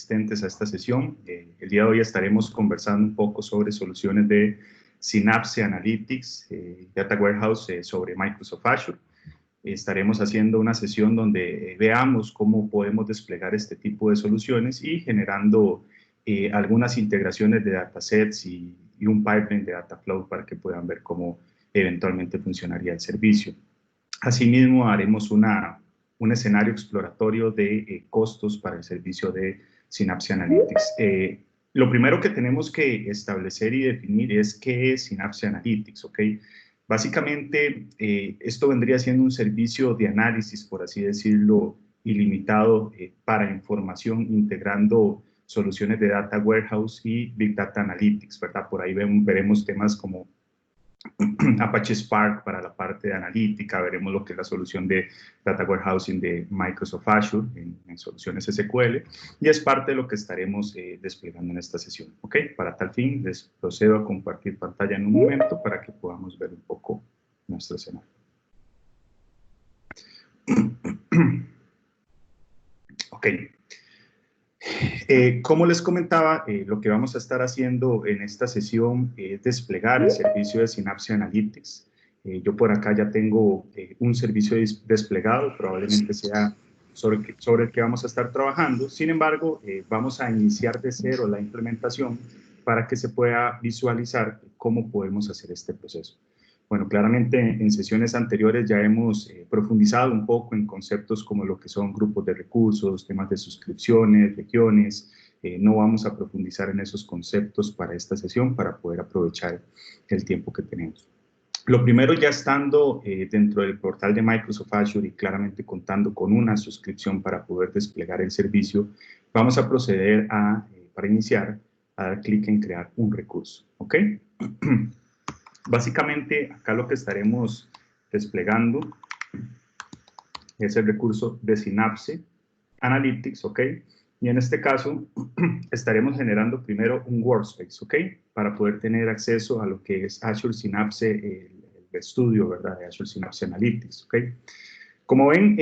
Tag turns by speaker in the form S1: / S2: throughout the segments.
S1: asistentes a esta sesión. El día de hoy estaremos conversando un poco sobre soluciones de Synapse Analytics, Data Warehouse sobre Microsoft Azure. Estaremos haciendo una sesión donde veamos cómo podemos desplegar este tipo de soluciones y generando algunas integraciones de datasets y un pipeline de Dataflow para que puedan ver cómo eventualmente funcionaría el servicio. Asimismo, haremos un escenario exploratorio de costos para el servicio de Synapse Analytics. Lo primero que tenemos que establecer y definir es qué es Synapse Analytics, ¿ok? Básicamente, esto vendría siendo un servicio de análisis, por así decirlo, ilimitado para información, integrando soluciones de Data Warehouse y Big Data Analytics, ¿verdad? Por ahí veremos temas como Apache Spark para la parte de analítica, veremos lo que es la solución de Data Warehousing de Microsoft Azure en soluciones SQL, y es parte de lo que estaremos desplegando en esta sesión, ¿ok? Para tal fin, les procedo a compartir pantalla en un momento para que podamos ver un poco nuestro escenario. Ok. Como les comentaba, lo que vamos a estar haciendo en esta sesión es desplegar el servicio de Synapse Analytics. Yo por acá ya tengo un servicio desplegado, probablemente sea sobre el que vamos a estar trabajando. Sin embargo, vamos a iniciar de cero la implementación para que se pueda visualizar cómo podemos hacer este proceso. Bueno, claramente en sesiones anteriores ya hemos profundizado un poco en conceptos como lo que son grupos de recursos, temas de suscripciones, regiones. No vamos a profundizar en esos conceptos para esta sesión para poder aprovechar el tiempo que tenemos. Lo primero, ya estando dentro del portal de Microsoft Azure y claramente contando con una suscripción para poder desplegar el servicio, vamos a proceder para iniciar, a dar clic en crear un recurso, ¿ok? Básicamente, acá lo que estaremos desplegando es el recurso de Synapse Analytics, ¿ok? Y en este caso, estaremos generando primero un workspace, ¿ok? Para poder tener acceso a lo que es Azure Synapse, el estudio, ¿verdad? De Azure Synapse Analytics, ¿ok? Como ven,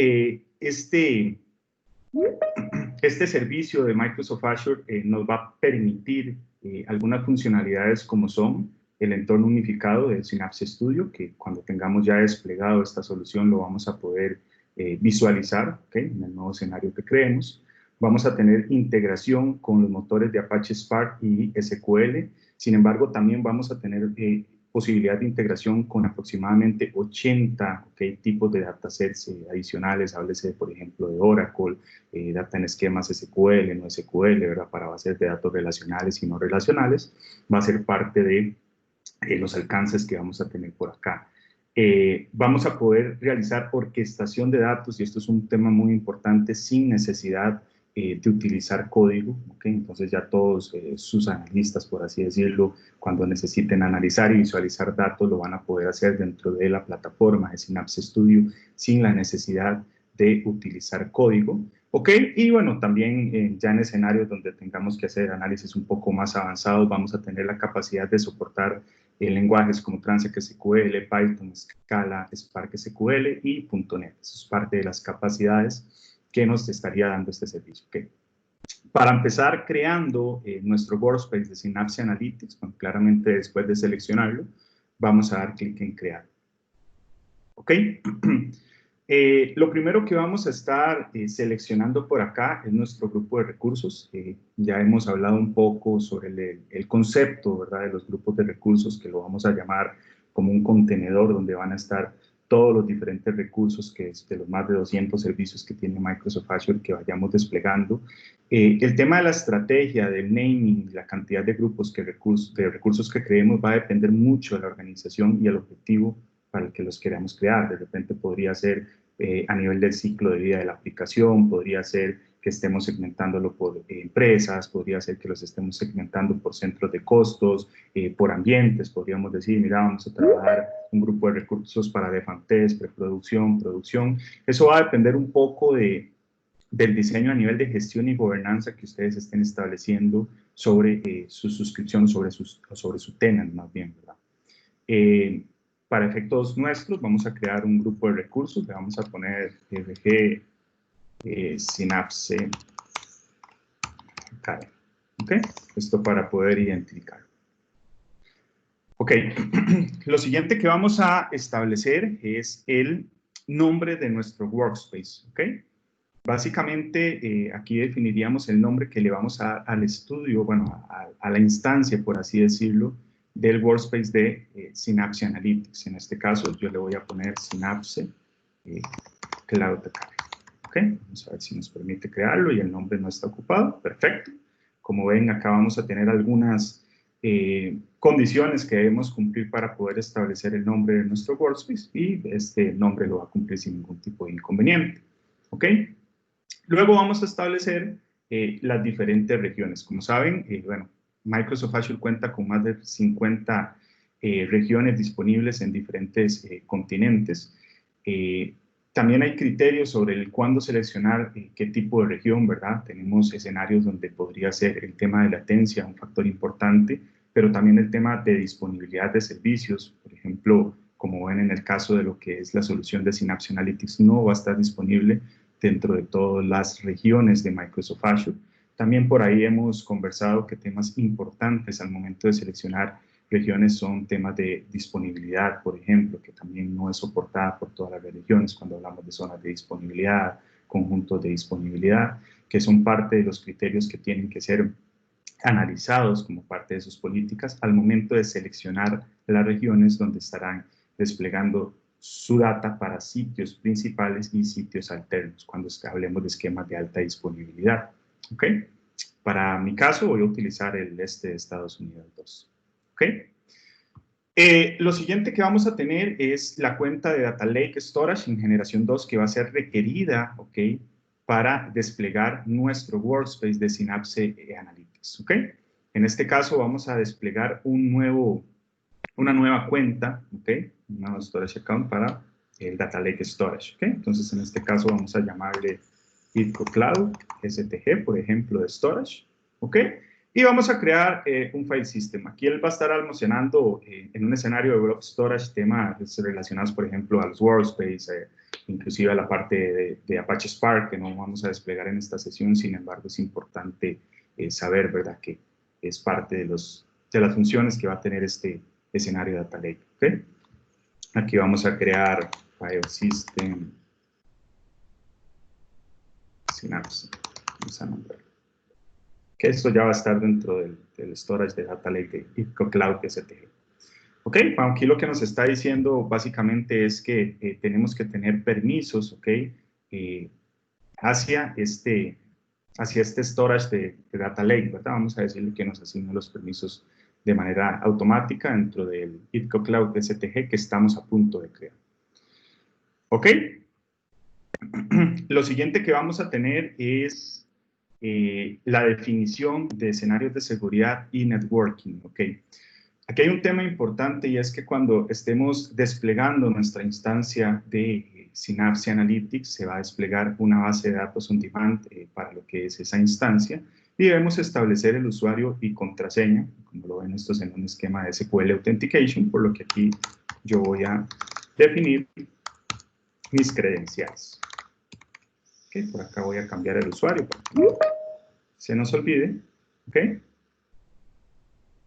S1: este servicio de Microsoft Azure nos va a permitir algunas funcionalidades como son el entorno unificado del Synapse Studio, que cuando tengamos ya desplegado esta solución lo vamos a poder visualizar, ¿okay? En el nuevo escenario que creemos. Vamos a tener integración con los motores de Apache Spark y SQL. Sin embargo, también vamos a tener posibilidad de integración con aproximadamente 80 tipos de datasets adicionales. Háblese, por ejemplo, de Oracle, data en esquemas SQL, no SQL, ¿verdad? Para bases de datos relacionales y no relacionales. Va a ser parte de los alcances que vamos a tener por acá. Vamos a poder realizar orquestación de datos, y esto es un tema muy importante, sin necesidad de utilizar código, ¿okay? Entonces ya todos sus analistas, por así decirlo, cuando necesiten analizar y visualizar datos, lo van a poder hacer dentro de la plataforma de Synapse Studio sin la necesidad de utilizar código. Ok, y bueno, también ya en escenarios donde tengamos que hacer análisis un poco más avanzados, vamos a tener la capacidad de soportar lenguajes como Transact SQL, Python, Scala, Spark SQL y .NET. Eso es parte de las capacidades que nos estaría dando este servicio. Okay. Para empezar creando nuestro workspace de Synapse Analytics, bueno, claramente después de seleccionarlo, vamos a dar clic en crear. Ok. Lo primero que vamos a estar seleccionando por acá es nuestro grupo de recursos. Ya hemos hablado un poco sobre el concepto, ¿verdad?, de los grupos de recursos, que lo vamos a llamar como un contenedor donde van a estar todos los diferentes recursos que es de los más de 200 servicios que tiene Microsoft Azure que vayamos desplegando. El tema de la estrategia, del naming, la cantidad de grupos de recursos que creemos va a depender mucho de la organización y el objetivo para el que los queramos crear. De repente podría ser a nivel del ciclo de vida de la aplicación, podría ser que estemos segmentándolo por empresas, podría ser que los estemos segmentando por centros de costos, por ambientes. Podríamos decir, mira, vamos a trabajar un grupo de recursos para Defantest, preproducción, producción. Eso va a depender un poco del diseño a nivel de gestión y gobernanza que ustedes estén estableciendo sobre su suscripción, sobre su tenant, más bien, ¿verdad? Para efectos nuestros, vamos a crear un grupo de recursos. Le vamos a poner RG Synapse Karen. ¿Ok? Esto para poder identificar. Ok, lo siguiente que vamos a establecer es el nombre de nuestro workspace. ¿Ok? Básicamente, aquí definiríamos el nombre que le vamos a dar al estudio, bueno, a la instancia, por así decirlo, del workspace de Synapse Analytics. En este caso, yo le voy a poner Synapse Cloud Academy. ¿Ok? Vamos a ver si nos permite crearlo y el nombre no está ocupado. Perfecto. Como ven, acá vamos a tener algunas condiciones que debemos cumplir para poder establecer el nombre de nuestro workspace y este nombre lo va a cumplir sin ningún tipo de inconveniente. ¿Ok? Luego vamos a establecer las diferentes regiones. Como saben, bueno, Microsoft Azure cuenta con más de 50 regiones disponibles en diferentes continentes. También hay criterios sobre el cuándo seleccionar qué tipo de región, ¿verdad? Tenemos escenarios donde podría ser el tema de latencia un factor importante, pero también el tema de disponibilidad de servicios. Por ejemplo, como ven en el caso de lo que es la solución de Synapse Analytics, no va a estar disponible dentro de todas las regiones de Microsoft Azure. También por ahí hemos conversado que temas importantes al momento de seleccionar regiones son temas de disponibilidad, por ejemplo, que también no es soportada por todas las regiones cuando hablamos de zonas de disponibilidad, conjuntos de disponibilidad, que son parte de los criterios que tienen que ser analizados como parte de sus políticas al momento de seleccionar las regiones donde estarán desplegando su data para sitios principales y sitios alternos, cuando hablemos de esquemas de alta disponibilidad. ¿Ok? Para mi caso voy a utilizar el este de Estados Unidos 2. ¿Ok? Lo siguiente que vamos a tener es la cuenta de Data Lake Storage en generación 2 que va a ser requerida, ¿ok?, para desplegar nuestro workspace de Synapse Analytics, ¿ok? En este caso vamos a desplegar una nueva cuenta, ¿ok?, un nuevo storage account para el Data Lake Storage, ¿ok? Entonces en este caso vamos a llamarle Itco Cloud STG, por ejemplo, de storage, ¿ok? Y vamos a crear un file system. Aquí él va a estar almacenando en un escenario de block storage temas relacionados, por ejemplo, a los workspace, inclusive a la parte de Apache Spark, que no vamos a desplegar en esta sesión. Sin embargo, es importante saber, ¿verdad?, que es parte de las funciones que va a tener este escenario Data Lake. ¿Okay? Aquí vamos a crear file system Synapse. Vamos a nombrarlo. Que esto ya va a estar dentro del storage de Data Lake de Itco Cloud STG. Ok, aquí lo que nos está diciendo básicamente es que tenemos que tener permisos, ok, hacia este storage de Data Lake, ¿verdad? Vamos a decirle que nos asigne los permisos de manera automática dentro del Itco Cloud STG que estamos a punto de crear. Ok, lo siguiente que vamos a tener es la definición de escenarios de seguridad y networking, ¿ok? Aquí hay un tema importante y es que cuando estemos desplegando nuestra instancia de Synapse Analytics, se va a desplegar una base de datos on demand para lo que es esa instancia y debemos establecer el usuario y contraseña, como lo ven, esto es en un esquema de SQL Authentication, por lo que aquí yo voy a definir mis credenciales. Okay, por acá voy a cambiar el usuario para que no se nos olvide. ¿Ok?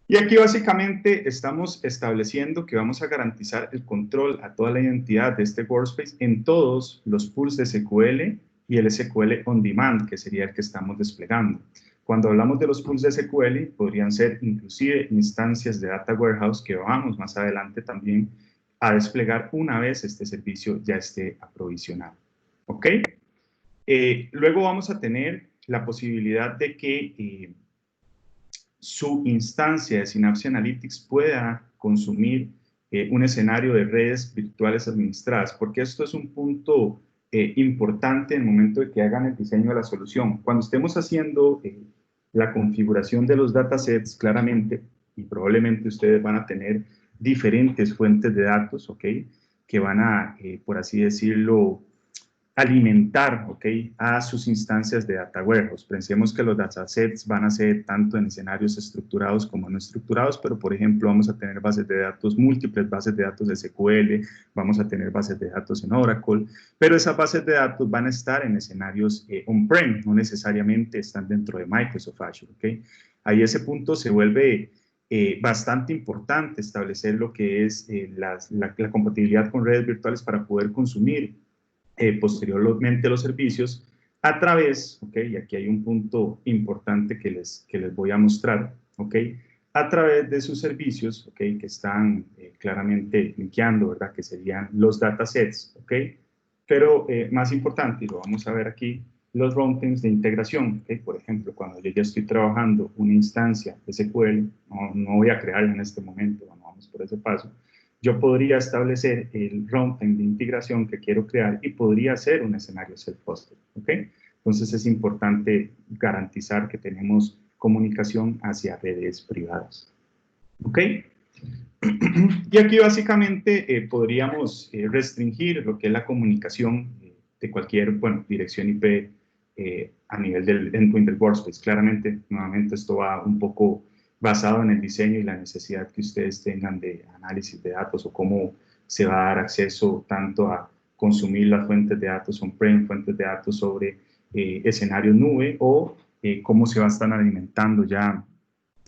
S1: Y aquí básicamente estamos estableciendo que vamos a garantizar el control a toda la identidad de este workspace en todos los pools de SQL y el SQL on demand, que sería el que estamos desplegando. Cuando hablamos de los pools de SQL, podrían ser inclusive instancias de Data Warehouse que vamos más adelante también a desplegar una vez este servicio ya esté aprovisionado. ¿Ok? Luego vamos a tener la posibilidad de que su instancia de Synapse Analytics pueda consumir un escenario de redes virtuales administradas, porque esto es un punto importante en el momento de que hagan el diseño de la solución. Cuando estemos haciendo la configuración de los datasets, claramente, y probablemente ustedes van a tener diferentes fuentes de datos, ¿ok?, que van a, por así decirlo, alimentar, ¿ok?, a sus instancias de data warehouse. Pensemos que los datasets van a ser tanto en escenarios estructurados como no estructurados, pero por ejemplo vamos a tener bases de datos, múltiples bases de datos de SQL, vamos a tener bases de datos en Oracle, pero esas bases de datos van a estar en escenarios on-prem, no necesariamente están dentro de Microsoft Azure, ¿ok? Ahí ese punto se vuelve bastante importante establecer lo que es la compatibilidad con redes virtuales para poder consumir posteriormente los servicios a través, ¿ok? Y aquí hay un punto importante que les voy a mostrar, ¿ok? A través de sus servicios, ¿ok?, que están claramente linkeando, ¿verdad?, que serían los datasets, ¿ok? Pero más importante, y lo vamos a ver aquí, los routines de integración, ¿ok? Por ejemplo, cuando yo ya estoy trabajando una instancia SQL, no voy a crear en este momento, no vamos por ese paso, yo podría establecer el runtime de integración que quiero crear y podría hacer un escenario self-hosted, ¿ok? Entonces es importante garantizar que tenemos comunicación hacia redes privadas, ¿ok? Y aquí básicamente podríamos restringir lo que es la comunicación de cualquier, bueno, dirección IP a nivel del endpoint del workspace. Claramente, nuevamente, esto va un poco basado en el diseño y la necesidad que ustedes tengan de análisis de datos o cómo se va a dar acceso tanto a consumir las fuentes de datos on-prem, fuentes de datos sobre escenarios nube o cómo se va a estar alimentando ya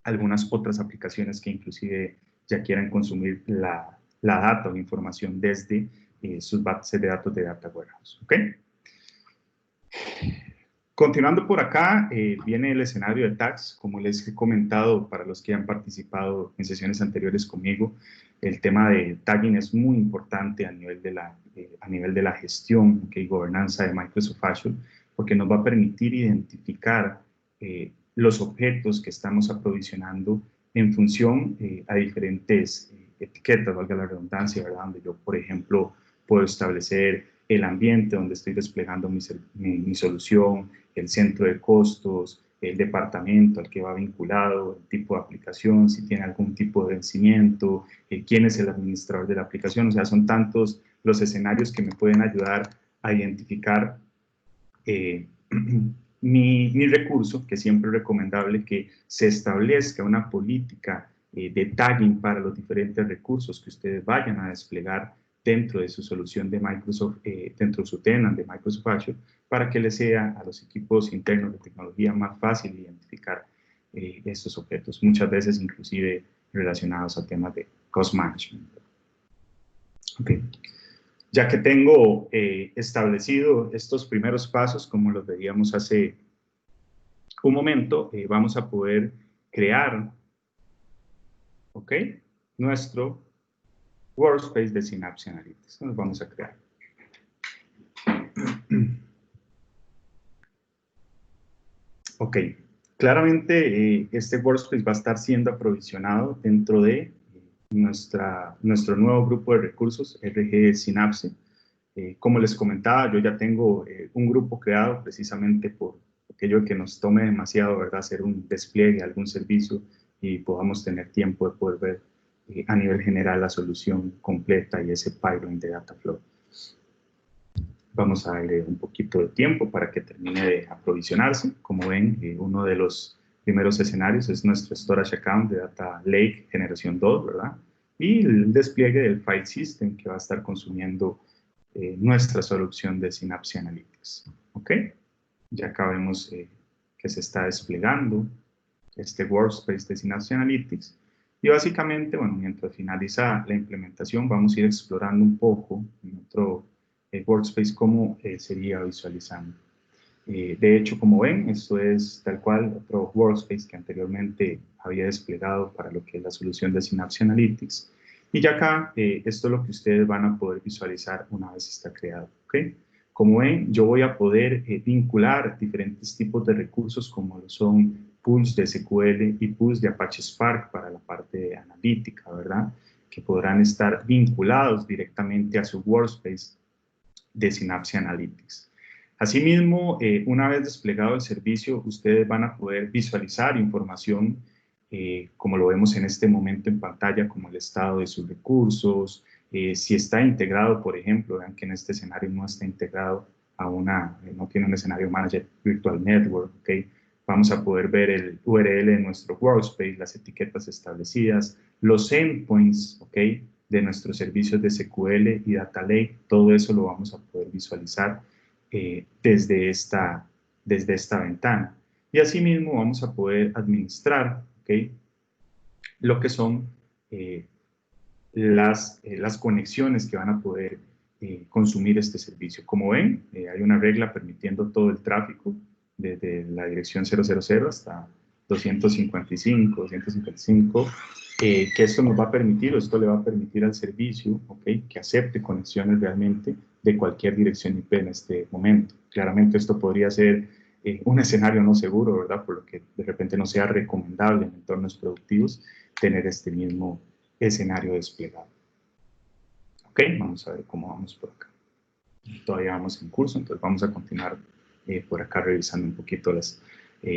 S1: algunas otras aplicaciones que inclusive ya quieran consumir la data o la información desde sus bases de datos de data warehouse, ¿ok? Continuando por acá, viene el escenario de tags. Como les he comentado, para los que han participado en sesiones anteriores conmigo, el tema de tagging es muy importante a nivel de la gestión y gobernanza de Microsoft Azure, porque nos va a permitir identificar los objetos que estamos aprovisionando en función a diferentes etiquetas, valga la redundancia, ¿verdad? Donde yo, por ejemplo, puedo establecer el ambiente donde estoy desplegando mi solución, el centro de costos, el departamento al que va vinculado, el tipo de aplicación, si tiene algún tipo de vencimiento, quién es el administrador de la aplicación. O sea, son tantos los escenarios que me pueden ayudar a identificar mi recurso, que siempre es recomendable que se establezca una política de tagging para los diferentes recursos que ustedes vayan a desplegar dentro de su solución de Microsoft, dentro de su tenant de Microsoft Azure, para que les sea a los equipos internos de tecnología más fácil identificar estos objetos, muchas veces inclusive relacionados a temas de cost management. Okay. Ya que tengo establecido estos primeros pasos, como los veíamos hace un momento, vamos a poder crear, ¿ok?, nuestro workspace de Synapse Analytics. Nos vamos a crear. Ok, claramente este workspace va a estar siendo aprovisionado dentro de nuestro nuevo grupo de recursos, RG Synapse. Como les comentaba, yo ya tengo un grupo creado precisamente por aquello que nos tome demasiado, ¿verdad?, hacer un despliegue, algún servicio y podamos tener tiempo de poder ver a nivel general la solución completa y ese pipeline de Dataflow. Vamos a darle un poquito de tiempo para que termine de aprovisionarse. Como ven, uno de los primeros escenarios es nuestro Storage Account de Data Lake Generación 2, ¿verdad? Y el despliegue del File System que va a estar consumiendo nuestra solución de Synapse Analytics. ¿Ok? Ya acá vemos que se está desplegando este workspace de Synapse Analytics. Y básicamente, bueno, mientras finaliza la implementación, vamos a ir explorando un poco en otro workspace cómo sería visualizando. De hecho, como ven, esto es tal cual otro workspace que anteriormente había desplegado para lo que es la solución de Synapse Analytics. Y ya acá, esto es lo que ustedes van a poder visualizar una vez está creado. ¿Okay? Como ven, yo voy a poder vincular diferentes tipos de recursos como lo son pools de SQL y pools de Apache Spark para la parte analítica, ¿verdad?, que podrán estar vinculados directamente a su workspace de Synapse Analytics. Asimismo, una vez desplegado el servicio, ustedes van a poder visualizar información como lo vemos en este momento en pantalla, como el estado de sus recursos, si está integrado, por ejemplo, vean que en este escenario no está integrado no tiene un escenario manager virtual network, ¿ok? Vamos a poder ver el URL de nuestro workspace, las etiquetas establecidas, los endpoints, ¿ok? De nuestros servicios de SQL y Data Lake, todo eso lo vamos a poder visualizar desde esta ventana. Y asimismo vamos a poder administrar, ¿ok? Lo que son las conexiones que van a poder consumir este servicio. Como ven, hay una regla permitiendo todo el tráfico desde la dirección 000 hasta 255, 255, que esto nos va a permitir, o esto le va a permitir al servicio, ¿okay? Que acepte conexiones realmente de cualquier dirección IP en este momento. Claramente esto podría ser un escenario no seguro, ¿verdad? Por lo que de repente no sea recomendable en entornos productivos tener este mismo escenario desplegado. Ok, vamos a ver cómo vamos por acá. Todavía vamos en curso, entonces vamos a continuar por acá revisando un poquito las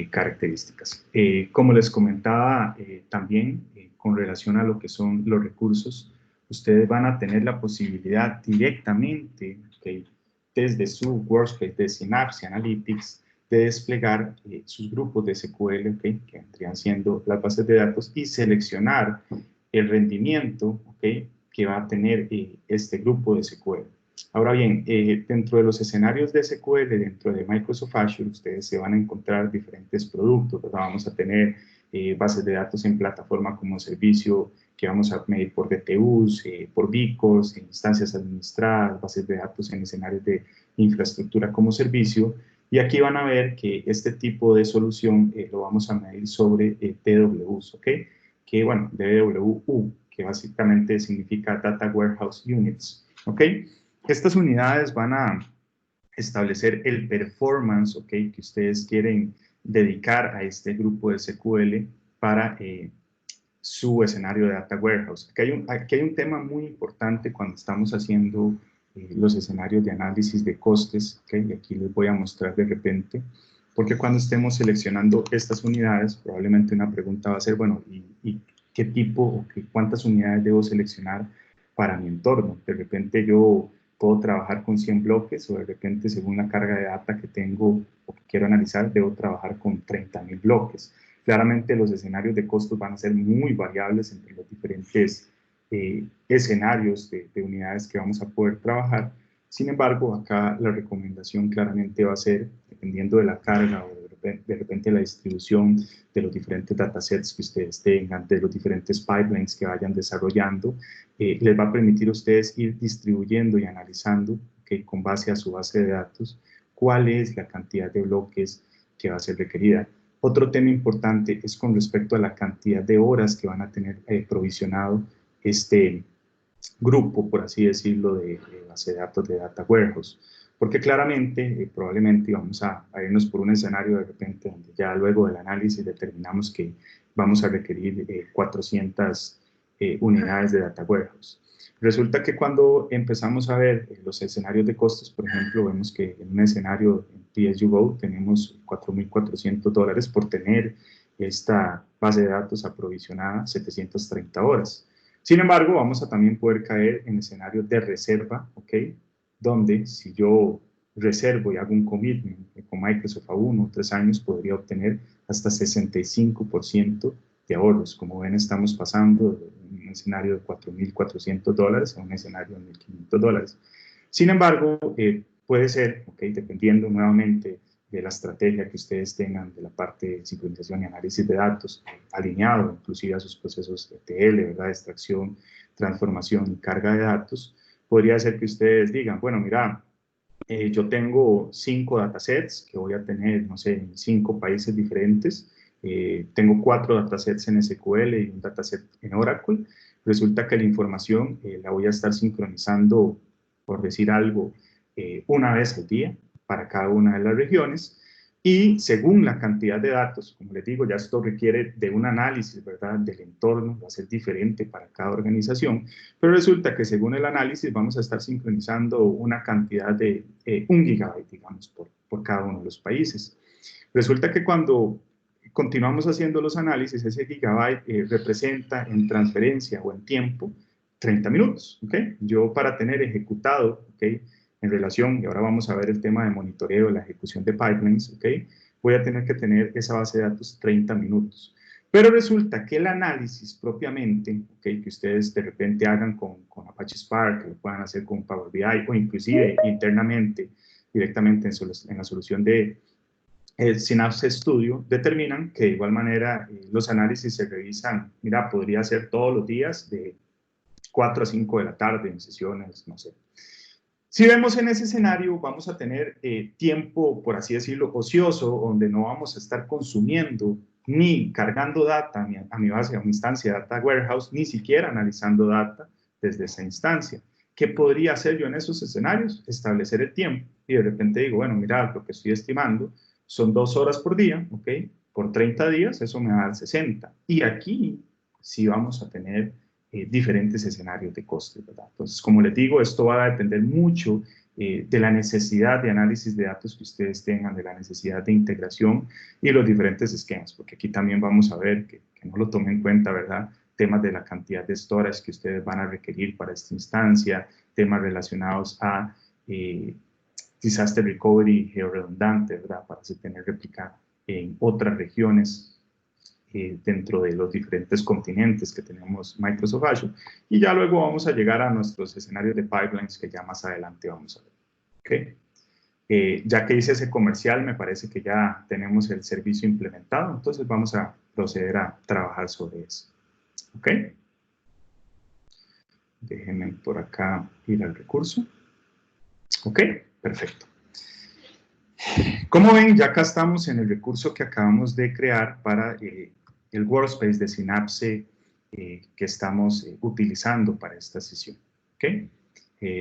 S1: características. Como les comentaba también, con relación a lo que son los recursos, ustedes van a tener la posibilidad directamente, okay, desde su workspace de Synapse Analytics, de desplegar sus grupos de SQL, okay, que vendrían siendo las bases de datos, y seleccionar el rendimiento, okay, que va a tener este grupo de SQL. Ahora bien, dentro de los escenarios de SQL, dentro de Microsoft Azure, ustedes se van a encontrar diferentes productos, ¿verdad? Vamos a tener bases de datos en plataforma como servicio que vamos a medir por DTUs, por BICOS, instancias administradas, bases de datos en escenarios de infraestructura como servicio. Y aquí van a ver que este tipo de solución lo vamos a medir sobre DWUs, ¿ok? Que, bueno, DWU, que básicamente significa Data Warehouse Units, ¿ok? Estas unidades van a establecer el performance, ¿ok? Que ustedes quieren dedicar a este grupo de SQL para su escenario de Data Warehouse. Aquí hay un tema muy importante cuando estamos haciendo los escenarios de análisis de costes, ¿ok? Y aquí les voy a mostrar de repente, porque cuando estemos seleccionando estas unidades, probablemente una pregunta va a ser, bueno, ¿y qué tipo o cuántas unidades debo seleccionar para mi entorno? De repente yo puedo trabajar con 100 bloques o de repente según la carga de data que tengo o que quiero analizar, debo trabajar con 30.000 bloques. Claramente los escenarios de costos van a ser muy variables entre los diferentes escenarios de unidades que vamos a poder trabajar. Sin embargo, acá la recomendación claramente va a ser, dependiendo de la carga o de repente la distribución de los diferentes datasets que ustedes tengan, de los diferentes pipelines que vayan desarrollando, les va a permitir a ustedes ir distribuyendo y analizando, okay, con base a su base de datos, cuál es la cantidad de bloques que va a ser requerida. Otro tema importante es con respecto a la cantidad de horas que van a tener provisionado este grupo, por así decirlo, de base de datos de Data Warehouse. Porque claramente, probablemente vamos a irnos por un escenario de repente donde ya luego del análisis determinamos que vamos a requerir 400 unidades de Data Warehouse. Resulta que cuando empezamos a ver los escenarios de costos, por ejemplo, vemos que en un escenario en PSU-Go tenemos $4.400 por tener esta base de datos aprovisionada 730 horas. Sin embargo, vamos a también poder caer en escenarios de reserva, ¿ok? Donde si yo reservo y hago un commitment con Microsoft a 1 o 3 años, podría obtener hasta 65% de ahorros. Como ven, estamos pasando de un escenario de $4.400 a un escenario de $1.500. Sin embargo, puede ser, ¿ok? Dependiendo nuevamente de la estrategia que ustedes tengan de la parte de sincronización y análisis de datos, alineado inclusive a sus procesos de ETL, ¿verdad? De extracción, transformación y carga de datos, podría ser que ustedes digan, bueno, mira, yo tengo 5 datasets que voy a tener, no sé, en 5 países diferentes, tengo 4 datasets en SQL y un dataset en Oracle, resulta que la información la voy a estar sincronizando, por decir algo, una vez al día para cada una de las regiones, y según la cantidad de datos, como les digo, ya esto requiere de un análisis, ¿verdad?, del entorno, va a ser diferente para cada organización, pero resulta que según el análisis vamos a estar sincronizando una cantidad de 1 gigabyte, digamos, por cada uno de los países. Resulta que cuando continuamos haciendo los análisis, ese gigabyte representa en transferencia o en tiempo 30 minutos, ¿ok? Yo para tener ejecutado, ¿ok?, en relación, y ahora vamos a ver el tema de monitoreo de la ejecución de pipelines, ¿ok? Voy a tener que tener esa base de datos 30 minutos. Pero resulta que el análisis propiamente, ¿okay? Que ustedes de repente hagan con Apache Spark, que lo puedan hacer con Power BI o inclusive internamente, directamente en la solución de Synapse Studio, determinan que de igual manera los análisis se revisan, mira, podría ser todos los días de 4 a 5 de la tarde en sesiones, no sé. Si vemos en ese escenario, vamos a tener tiempo, por así decirlo, ocioso, donde no vamos a estar consumiendo ni cargando data a mi base, a mi instancia de Data Warehouse, ni siquiera analizando data desde esa instancia. ¿Qué podría hacer yo en esos escenarios? Establecer el tiempo. Y de repente digo, bueno, mira, lo que estoy estimando son 2 horas por día, ¿ok? Por 30 días, eso me va a dar 60. Y aquí sí vamos a tener diferentes escenarios de costes, ¿verdad? Entonces, como les digo, esto va a depender mucho de la necesidad de análisis de datos que ustedes tengan, de la necesidad de integración y los diferentes esquemas, porque aquí también vamos a ver que no lo tomen en cuenta, ¿verdad? Temas de la cantidad de storage que ustedes van a requerir para esta instancia, temas relacionados a disaster recovery georredundante, ¿verdad? Para así tener réplica en otras regiones dentro de los diferentes continentes que tenemos Microsoft Azure. Y ya luego vamos a llegar a nuestros escenarios de pipelines que ya más adelante vamos a ver. ¿Okay? Ya que hice ese comercial, me parece que ya tenemos el servicio implementado, entonces vamos a proceder a trabajar sobre eso. ¿Ok? Déjenme por acá ir al recurso. ¿Ok? Perfecto. Como ven, ya acá estamos en el recurso que acabamos de crear para el workspace de Synapse que estamos utilizando para esta sesión. ¿Okay?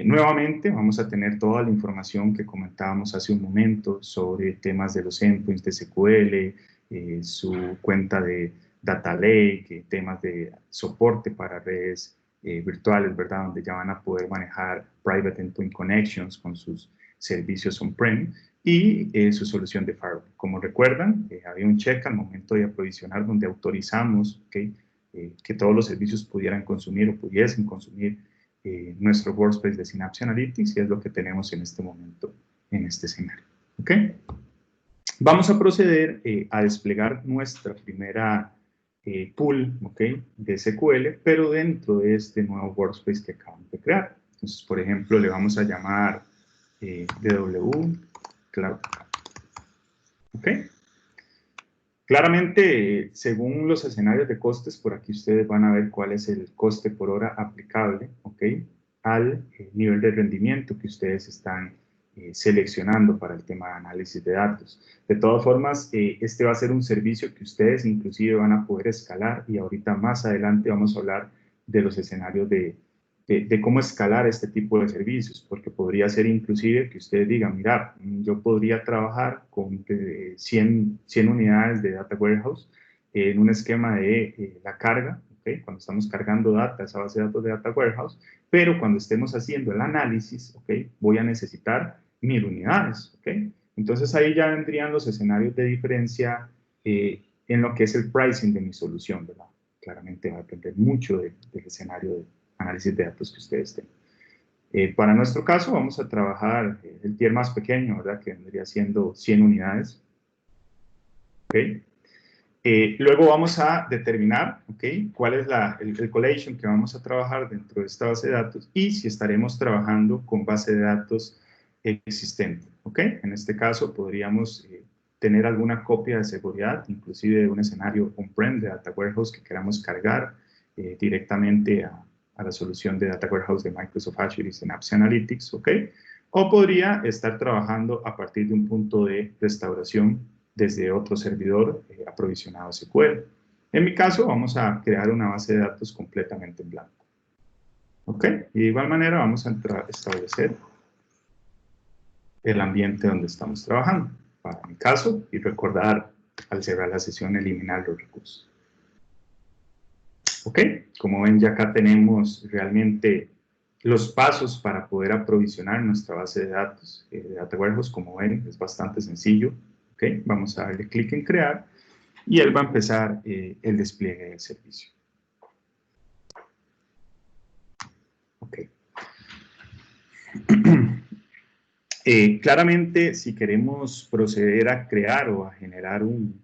S1: Nuevamente vamos a tener toda la información que comentábamos hace un momento sobre temas de los endpoints de SQL, su cuenta de Data Lake, temas de soporte para redes virtuales, ¿verdad? Donde ya van a poder manejar Private Endpoint Connections con sus servicios on-prem y su solución de firewall. Como recuerdan, había un check al momento de aprovisionar donde autorizamos que todos los servicios pudieran consumir o pudiesen consumir nuestro workspace de Synapse Analytics y es lo que tenemos en este momento en este escenario. ¿Okay? Vamos a proceder a desplegar nuestra primera pool, ¿okay? De SQL, pero dentro de este nuevo workspace que acabamos de crear. Entonces, por ejemplo, le vamos a llamar DW Cloud. ¿Ok? Claramente, según los escenarios de costes, por aquí ustedes van a ver cuál es el coste por hora aplicable, ¿ok? Al nivel de rendimiento que ustedes están seleccionando para el tema de análisis de datos. De todas formas, este va a ser un servicio que ustedes inclusive van a poder escalar y ahorita más adelante vamos a hablar de los escenarios de cómo escalar este tipo de servicios, porque podría ser inclusive que ustedes digan, mira, yo podría trabajar con 100 unidades de Data Warehouse en un esquema de la carga, ¿okay? Cuando estamos cargando data, esa base de datos de Data Warehouse, pero cuando estemos haciendo el análisis, ¿okay? Voy a necesitar 1000 unidades, ¿okay? Entonces ahí ya vendrían los escenarios de diferencia en lo que es el pricing de mi solución, ¿verdad? Claramente va a depender mucho del escenario de análisis de datos que ustedes tengan. Para nuestro caso vamos a trabajar el tier más pequeño, ¿verdad? Que vendría siendo 100 unidades. ¿Okay? Luego vamos a determinar, ¿okay? Cuál es el collation que vamos a trabajar dentro de esta base de datos y si estaremos trabajando con base de datos existente. ¿Okay? En este caso podríamos tener alguna copia de seguridad, inclusive de un escenario on-prem de Data Warehouse que queramos cargar directamente a la solución de Data Warehouse de Microsoft Azure y Synapse Analytics, ¿ok? O podría estar trabajando a partir de un punto de restauración desde otro servidor aprovisionado SQL. En mi caso, vamos a crear una base de datos completamente en blanco. ¿Ok? Y de igual manera vamos a establecer el ambiente donde estamos trabajando. Para mi caso, y recordar al cerrar la sesión, eliminar los recursos. ¿Ok? Como ven, ya acá tenemos realmente los pasos para poder aprovisionar nuestra base de datos de Data Warehouse. Como ven, es bastante sencillo. ¿Ok? Vamos a darle clic en crear y él va a empezar el despliegue del servicio. Ok. Claramente, si queremos proceder a crear o a generar un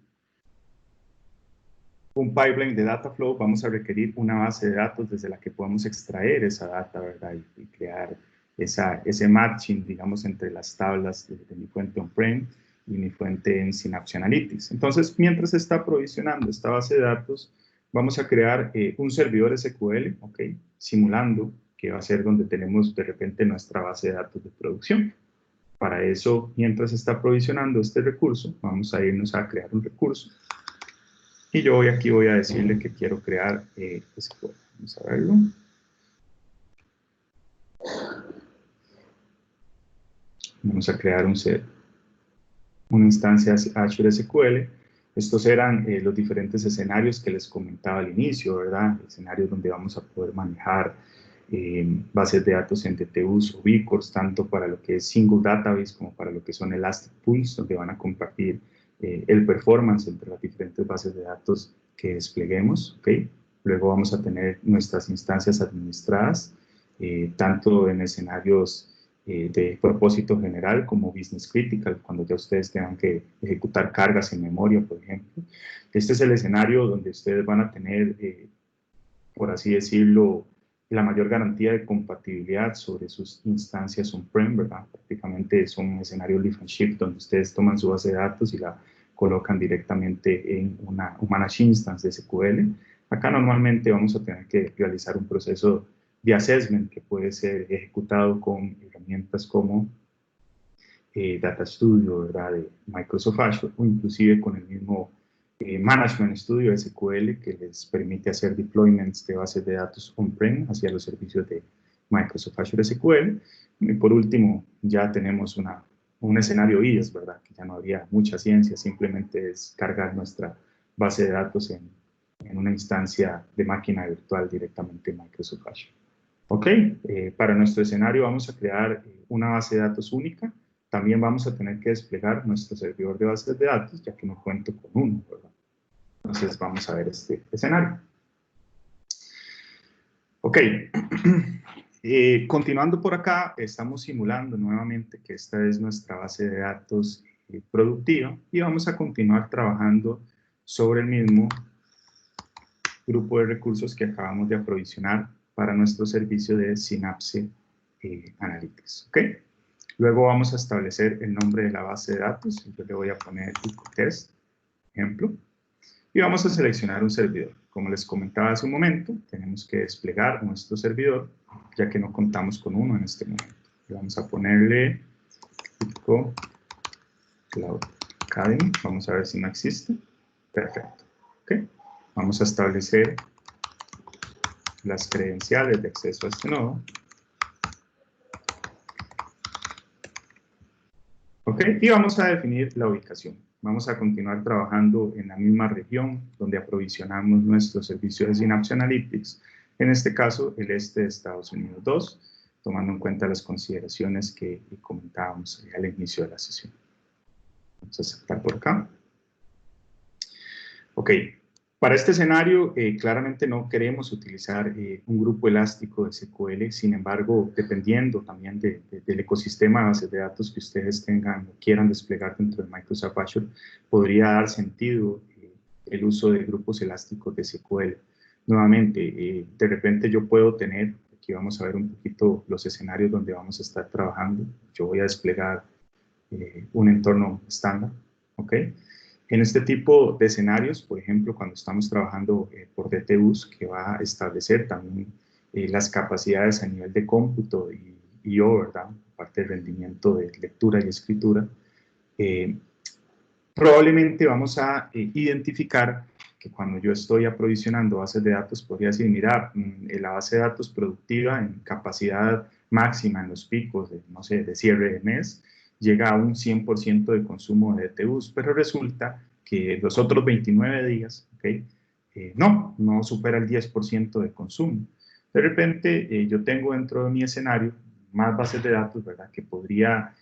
S1: pipeline de data flow, vamos a requerir una base de datos desde la que podemos extraer esa data, ¿verdad? Y crear ese matching, digamos, entre las tablas de mi fuente on-prem y mi fuente en Synapse Analytics. Entonces, mientras se está provisionando esta base de datos, vamos a crear un servidor SQL, ¿ok? Simulando que va a ser donde tenemos de repente nuestra base de datos de producción. Para eso, mientras se está provisionando este recurso, vamos a irnos a crear un recurso. Y yo aquí voy a decirle que quiero crear SQL. Vamos a verlo. Vamos a crear una instancia Azure SQL. Estos eran los diferentes escenarios que les comentaba al inicio, ¿verdad? Escenarios donde vamos a poder manejar bases de datos en DTUs o Bcores, tanto para lo que es Single Database como para lo que son Elastic Pools, donde van a compartir el performance entre las diferentes bases de datos que despleguemos, ¿ok? Luego vamos a tener nuestras instancias administradas, tanto en escenarios de propósito general como business critical, cuando ya ustedes tengan que ejecutar cargas en memoria, por ejemplo. Este es el escenario donde ustedes van a tener, por así decirlo, la mayor garantía de compatibilidad sobre sus instancias on-prem, ¿verdad? Prácticamente es un escenario lift and shift donde ustedes toman su base de datos y la colocan directamente en un managed instance de SQL. Acá normalmente vamos a tener que realizar un proceso de assessment que puede ser ejecutado con herramientas como Data Studio, ¿verdad? De Microsoft Azure, o inclusive con el mismo Management Studio SQL, que les permite hacer deployments de bases de datos on-prem hacia los servicios de Microsoft Azure SQL. Y por último, ya tenemos un escenario IaaS, ¿verdad? Que ya no habría mucha ciencia, simplemente es cargar nuestra base de datos en una instancia de máquina virtual directamente en Microsoft Azure. Ok, para nuestro escenario vamos a crear una base de datos única. También vamos a tener que desplegar nuestro servidor de bases de datos, ya que no cuento con uno, ¿verdad? Entonces vamos a ver este escenario. Ok, continuando por acá, estamos simulando nuevamente que esta es nuestra base de datos productiva y vamos a continuar trabajando sobre el mismo grupo de recursos que acabamos de aprovisionar para nuestro servicio de Synapse Analytics. ¿Ok? Luego vamos a establecer el nombre de la base de datos. Yo le voy a poner ICOTest, ejemplo. Y vamos a seleccionar un servidor. Como les comentaba hace un momento, tenemos que desplegar nuestro servidor, ya que no contamos con uno en este momento. Y vamos a ponerle ICO Cloud Academy. Vamos a ver si no existe. Perfecto. ¿Ok? Vamos a establecer las credenciales de acceso a este nodo. ¿Ok? Y vamos a definir la ubicación. Vamos a continuar trabajando en la misma región donde aprovisionamos nuestro servicio de Synapse Analytics, en este caso el este de Estados Unidos 2, tomando en cuenta las consideraciones que comentábamos al inicio de la sesión. Vamos a aceptar por acá. Ok, para este escenario claramente no queremos utilizar un grupo elástico de SQL, sin embargo, dependiendo también del ecosistema de bases de datos que ustedes tengan o quieran desplegar dentro de Microsoft Azure, podría dar sentido el uso de grupos elásticos de SQL. Nuevamente, de repente yo puedo tener, aquí vamos a ver un poquito los escenarios donde vamos a estar trabajando. Yo voy a desplegar un entorno estándar, ¿ok? En este tipo de escenarios, por ejemplo, cuando estamos trabajando por DTUs, que va a establecer también las capacidades a nivel de cómputo y yo, ¿verdad? Aparte del rendimiento de lectura y escritura, probablemente vamos a identificar que cuando yo estoy aprovisionando bases de datos, podría decir, mira, la base de datos productiva en capacidad máxima en los picos de, no sé, de cierre de mes, llega a un 100% de consumo de DTUs, pero resulta que los otros 29 días, ¿okay? No supera el 10% de consumo. De repente, yo tengo dentro de mi escenario más bases de datos, ¿verdad?, que podría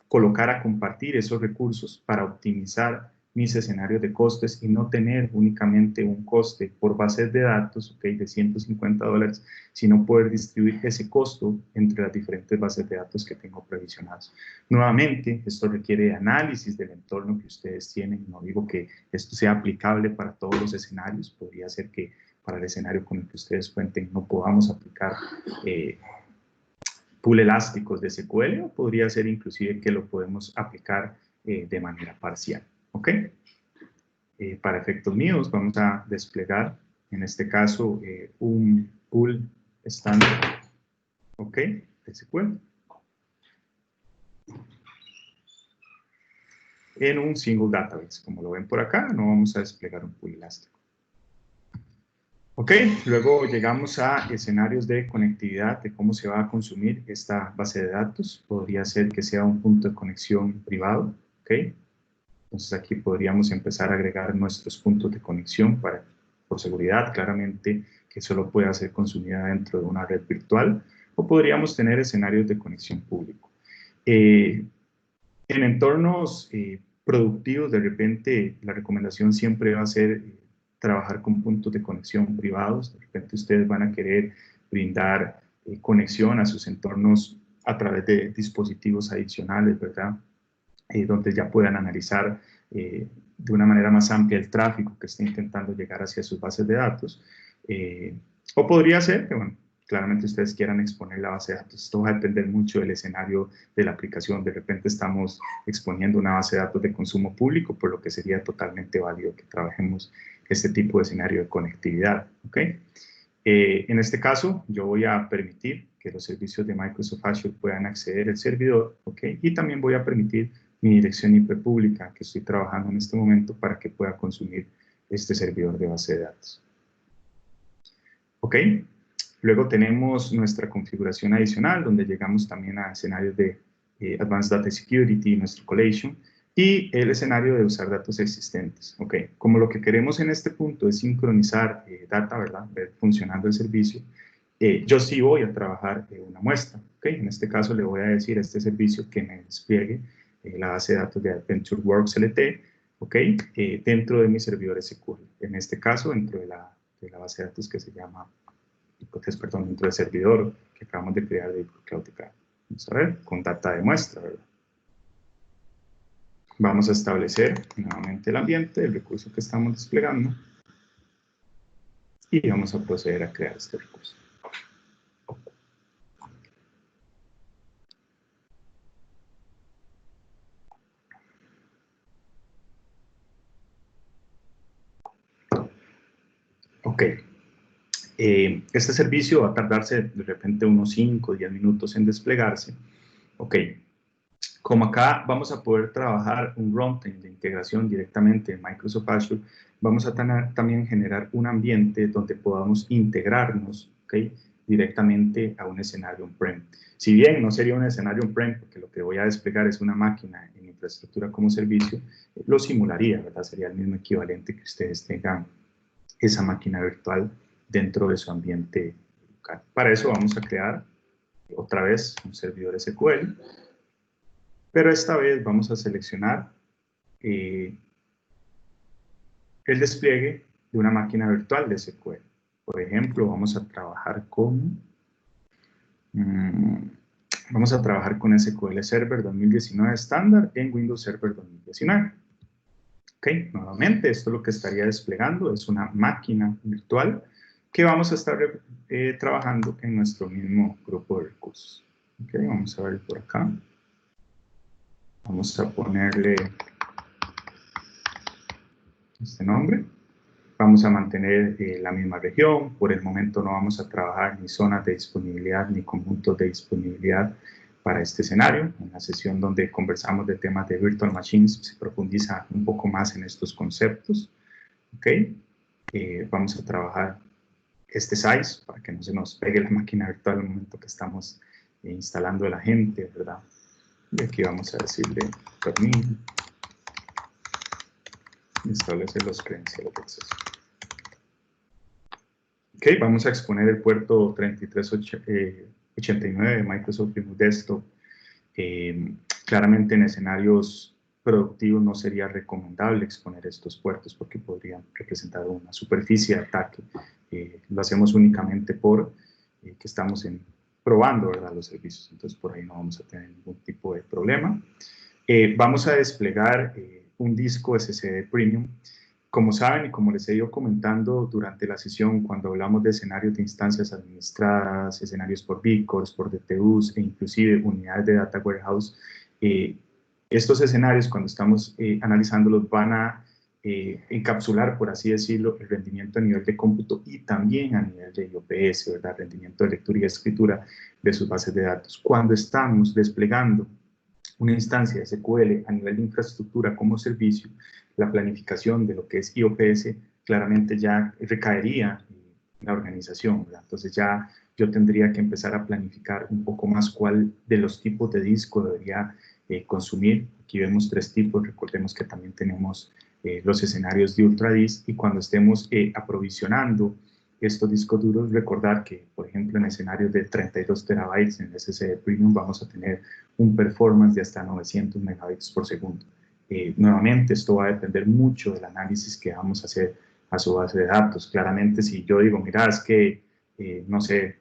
S1: colocar a compartir esos recursos para optimizar mis escenarios de costes y no tener únicamente un coste por bases de datos, ¿okay? De $150, sino poder distribuir ese costo entre las diferentes bases de datos que tengo previsionadas. Nuevamente, esto requiere análisis del entorno que ustedes tienen. No digo que esto sea aplicable para todos los escenarios. Podría ser que para el escenario con el que ustedes cuenten no podamos aplicar pool elásticos de SQL, o podría ser inclusive que lo podemos aplicar de manera parcial. ¿Ok? Para efectos míos vamos a desplegar, en este caso, un pool estándar, ¿ok? De SQL. En un single database. Como lo ven por acá, no vamos a desplegar un pool elástico. Ok, luego llegamos a escenarios de conectividad, de cómo se va a consumir esta base de datos. Podría ser que sea un punto de conexión privado, ok. Entonces aquí podríamos empezar a agregar nuestros puntos de conexión por seguridad, claramente, que solo pueda ser consumida dentro de una red virtual, o podríamos tener escenarios de conexión público. En entornos productivos, de repente, la recomendación siempre va a ser trabajar con puntos de conexión privados. De repente ustedes van a querer brindar conexión a sus entornos a través de dispositivos adicionales, ¿verdad? Donde ya puedan analizar de una manera más amplia el tráfico que está intentando llegar hacia sus bases de datos. O podría ser que, bueno, claramente ustedes quieran exponer la base de datos. Esto va a depender mucho del escenario de la aplicación. De repente estamos exponiendo una base de datos de consumo público, por lo que sería totalmente válido que trabajemos este tipo de escenario de conectividad. ¿Ok? En este caso, yo voy a permitir que los servicios de Microsoft Azure puedan acceder al servidor, ¿ok? Y también voy a permitir mi dirección IP pública que estoy trabajando en este momento para que pueda consumir este servidor de base de datos. ¿Ok? Luego tenemos nuestra configuración adicional, donde llegamos también a escenarios de Advanced Data Security, nuestro collation, y el escenario de usar datos existentes. ¿Ok? Como lo que queremos en este punto es sincronizar data, ¿verdad? Ver funcionando el servicio, yo sí voy a trabajar una muestra. ¿Ok? En este caso le voy a decir a este servicio que me despliegue la base de datos de AdventureWorks LT, ¿ok? Dentro de mi servidor SQL. En este caso, dentro de la base de datos que se llama, perdón, dentro del servidor que acabamos de crear de Cloudica. Vamos a ver, con data de muestra, ¿verdad? Vamos a establecer nuevamente el ambiente, el recurso que estamos desplegando, y vamos a proceder a crear este recurso. Ok. Este servicio va a tardarse de repente unos 5 o 10 minutos en desplegarse. Ok. Como acá vamos a poder trabajar un runtime de integración directamente en Microsoft Azure, vamos a también generar un ambiente donde podamos integrarnos, ¿okay? Directamente a un escenario on-prem. Si bien no sería un escenario on-prem, porque lo que voy a desplegar es una máquina en infraestructura como servicio, lo simularía, ¿verdad? Sería el mismo equivalente que ustedes tengan esa máquina virtual dentro de su ambiente local. Para eso vamos a crear otra vez un servidor SQL, pero esta vez vamos a seleccionar el despliegue de una máquina virtual de SQL. Por ejemplo, vamos a trabajar con SQL Server 2019 estándar en Windows Server 2019. Ok, nuevamente, esto lo que estaría desplegando es una máquina virtual que vamos a estar trabajando en nuestro mismo grupo de recursos. Ok, vamos a ver por acá. Vamos a ponerle este nombre. Vamos a mantener la misma región. Por el momento no vamos a trabajar ni zonas de disponibilidad ni conjuntos de disponibilidad para este escenario. En la sesión donde conversamos de temas de Virtual Machines se profundiza un poco más en estos conceptos. ¿Ok? Vamos a trabajar este size para que no se nos pegue la máquina virtual al momento que estamos instalando el agente, ¿verdad? Y aquí vamos a decirle permiso y establecer los credenciales de acceso. Ok, vamos a exponer el puerto 3389 de Microsoft Linux Desktop, claramente en escenarios productivo no sería recomendable exponer estos puertos porque podrían representar una superficie de ataque. Lo hacemos únicamente por que estamos probando, ¿verdad?, los servicios, entonces por ahí no vamos a tener ningún tipo de problema. Vamos a desplegar un disco SSD Premium. Como saben y como les he ido comentando durante la sesión, cuando hablamos de escenarios de instancias administradas, escenarios por vCores, por DTUs e inclusive unidades de Data Warehouse, estos escenarios, cuando estamos analizándolos, van a encapsular, por así decirlo, el rendimiento a nivel de cómputo y también a nivel de IOPS, ¿verdad? Rendimiento de lectura y escritura de sus bases de datos. Cuando estamos desplegando una instancia de SQL a nivel de infraestructura como servicio, la planificación de lo que es IOPS claramente ya recaería en la organización, ¿verdad? Entonces ya yo tendría que empezar a planificar un poco más cuál de los tipos de disco debería consumir. Aquí vemos 3 tipos, recordemos que también tenemos los escenarios de UltraDIS, y cuando estemos aprovisionando estos discos duros, recordar que, por ejemplo, en escenarios de 32 terabytes en SSD Premium vamos a tener un performance de hasta 900 megabits por segundo. Nuevamente, esto va a depender mucho del análisis que vamos a hacer a su base de datos. Claramente, si yo digo, mira, es que, no sé,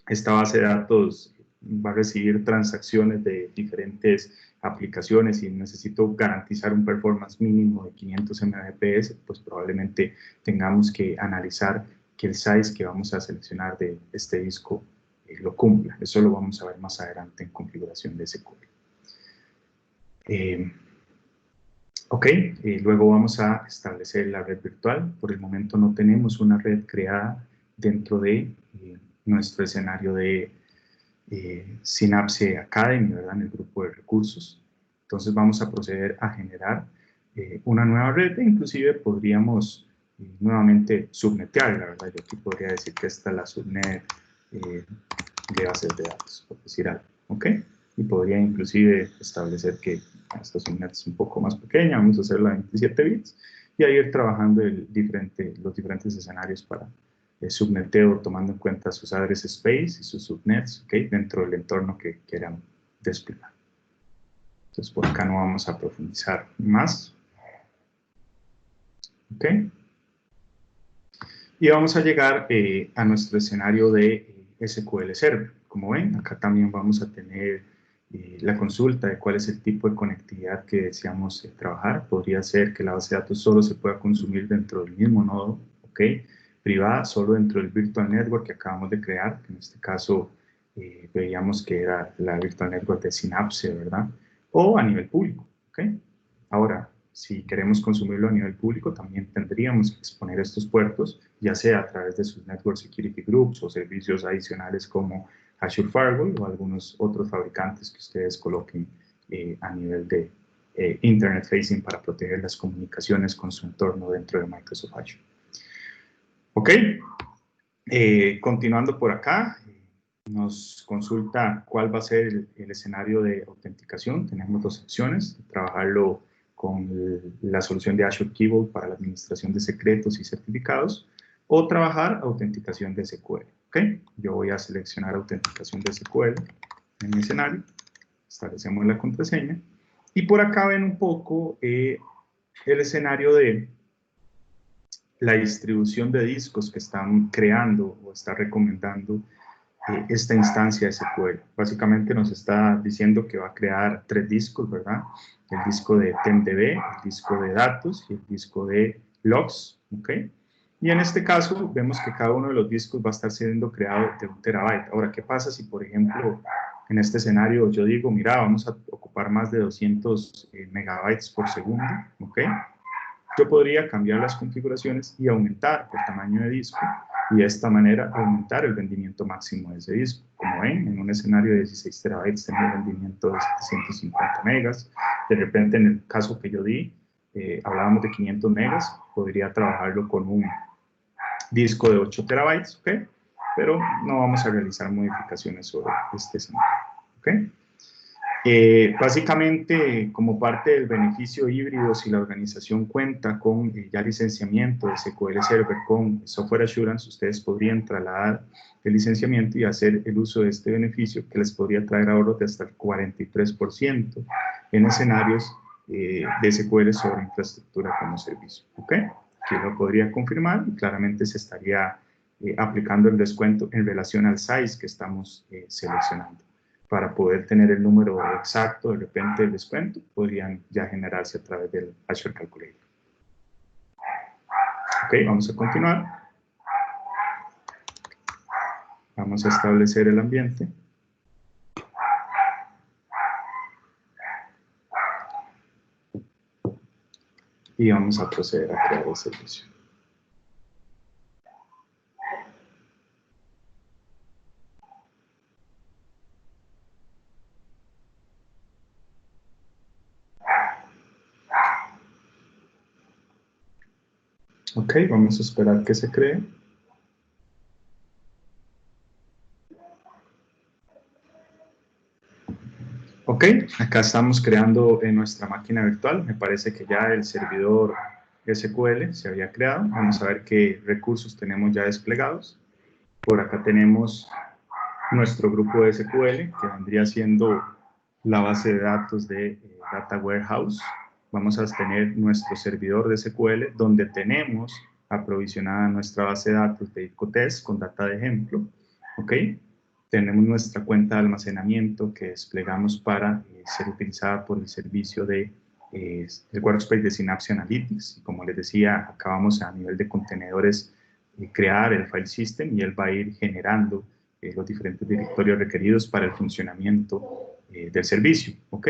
S1: esta base de datos va a recibir transacciones de diferentes aplicaciones y necesito garantizar un performance mínimo de 500 Mbps, pues probablemente tengamos que analizar que el size que vamos a seleccionar de este disco lo cumpla. Eso lo vamos a ver más adelante en configuración de SQL. Ok, luego vamos a establecer la red virtual. Por el momento no tenemos una red creada dentro de nuestro escenario de Synapse Academy, ¿verdad?, en el grupo de recursos. Entonces vamos a proceder a generar una nueva red e inclusive podríamos nuevamente subnetear, la verdad. Yo aquí podría decir que esta es la subnet de bases de datos, por decir algo, ¿ok? Y podría inclusive establecer que esta subnet es un poco más pequeña, vamos a hacerla a 27 bits, y ahí ir trabajando los diferentes escenarios para subneteo, tomando en cuenta sus address space y sus subnets, ¿okay?, dentro del entorno que quieran desplegar. Entonces, por acá no vamos a profundizar más. ¿Ok? Y vamos a llegar a nuestro escenario de SQL Server. Como ven, acá también vamos a tener la consulta de cuál es el tipo de conectividad que deseamos trabajar. Podría ser que la base de datos solo se pueda consumir dentro del mismo nodo, ¿ok?, privada, solo dentro del Virtual Network que acabamos de crear, que en este caso veíamos que era la Virtual Network de Synapse, ¿verdad?, o a nivel público, ¿ok? Ahora, si queremos consumirlo a nivel público, también tendríamos que exponer estos puertos, ya sea a través de sus Network Security Groups o servicios adicionales como Azure Firewall o algunos otros fabricantes que ustedes coloquen a nivel de Internet Facing para proteger las comunicaciones con su entorno dentro de Microsoft Azure. Ok, continuando por acá, nos consulta cuál va a ser el escenario de autenticación. Tenemos 2 opciones: trabajarlo con la solución de Azure Key Vault para la administración de secretos y certificados, o trabajar autenticación de SQL. ¿Okay? Yo voy a seleccionar autenticación de SQL en mi escenario, establecemos la contraseña, y por acá ven un poco el escenario de la distribución de discos que están creando o está recomendando esta instancia de SQL. Básicamente nos está diciendo que va a crear 3 discos, ¿verdad? El disco de TempDB, el disco de datos y el disco de logs, ¿ok? Y en este caso vemos que cada uno de los discos va a estar siendo creado de 1 terabyte. Ahora, ¿qué pasa si, por ejemplo, en este escenario yo digo, mira, vamos a ocupar más de 200 megabytes por segundo, ¿ok? Yo podría cambiar las configuraciones y aumentar el tamaño de disco, y de esta manera aumentar el rendimiento máximo de ese disco. Como ven, en un escenario de 16 terabytes tengo un rendimiento de 750 megas. De repente, en el caso que yo di, hablábamos de 500 megas, podría trabajarlo con un disco de 8 terabytes, ¿ok? Pero no vamos a realizar modificaciones sobre este escenario, ¿ok? Básicamente, como parte del beneficio híbrido, si la organización cuenta con ya licenciamiento de SQL Server con Software Assurance, ustedes podrían trasladar el licenciamiento y hacer el uso de este beneficio, que les podría traer ahorros de hasta el 43% en escenarios de SQL sobre infraestructura como servicio. ¿Ok? Aquí lo podría confirmar y claramente se estaría aplicando el descuento en relación al size que estamos seleccionando. Para poder tener el número exacto de repente del descuento, podrían ya generarse a través del Azure Calculator. Ok, vamos a continuar. Vamos a establecer el ambiente. Y vamos a proceder a crear el servicio. Ok, vamos a esperar que se cree. Ok, acá estamos creando en nuestra máquina virtual. Me parece que ya el servidor SQL se había creado. Vamos a ver qué recursos tenemos ya desplegados. Por acá tenemos nuestro grupo de SQL, que vendría siendo la base de datos de Data Warehouse. Vamos a tener nuestro servidor de SQL, donde tenemos aprovisionada nuestra base de datos de ICOTES con data de ejemplo. ¿Ok? Tenemos nuestra cuenta de almacenamiento que desplegamos para ser utilizada por el servicio de el Workspace de Synapse Analytics. Y como les decía, acabamos a nivel de contenedores crear el file system y él va a ir generando los diferentes directorios requeridos para el funcionamiento del servicio. ¿Ok?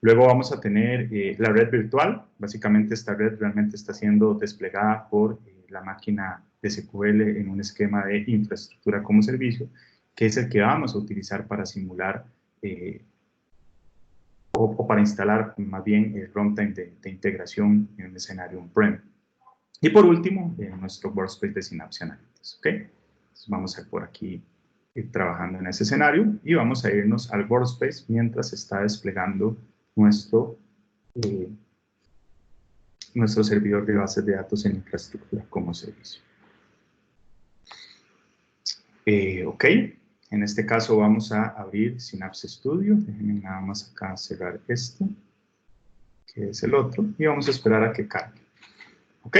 S1: Luego vamos a tener la red virtual. Básicamente esta red realmente está siendo desplegada por la máquina de SQL en un esquema de infraestructura como servicio, que es el que vamos a utilizar para simular o para instalar más bien el runtime de integración en un escenario on-prem. Y por último, nuestro workspace de Synapse Analytics. ¿Ok? Entonces vamos a por aquí ir trabajando en ese escenario y vamos a irnos al workspace mientras se está desplegando nuestro servidor de bases de datos en infraestructura como servicio. Ok, en este caso vamos a abrir Synapse Studio. Déjenme nada más acá cerrar esto, que es el otro, y vamos a esperar a que cargue. Ok,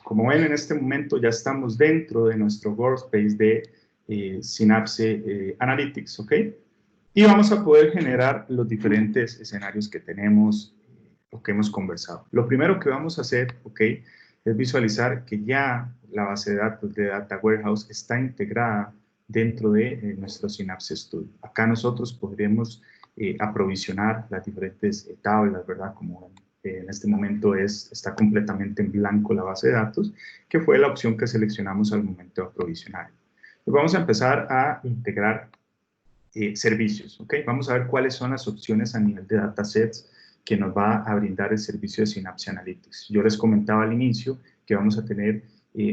S1: como ven en este momento ya estamos dentro de nuestro workspace de Synapse Analytics. Ok, y vamos a poder generar los diferentes escenarios que tenemos o que hemos conversado. Lo primero que vamos a hacer, ok, es visualizar que ya la base de datos de Data Warehouse está integrada dentro de nuestro Synapse Studio. Acá nosotros podremos aprovisionar las diferentes tablas, ¿verdad? Como en este momento está completamente en blanco la base de datos, que fue la opción que seleccionamos al momento de aprovisionar. Pues vamos a empezar a integrar servicios, ¿ok? Vamos a ver cuáles son las opciones a nivel de datasets que nos va a brindar el servicio de Synapse Analytics. Yo les comentaba al inicio que vamos a tener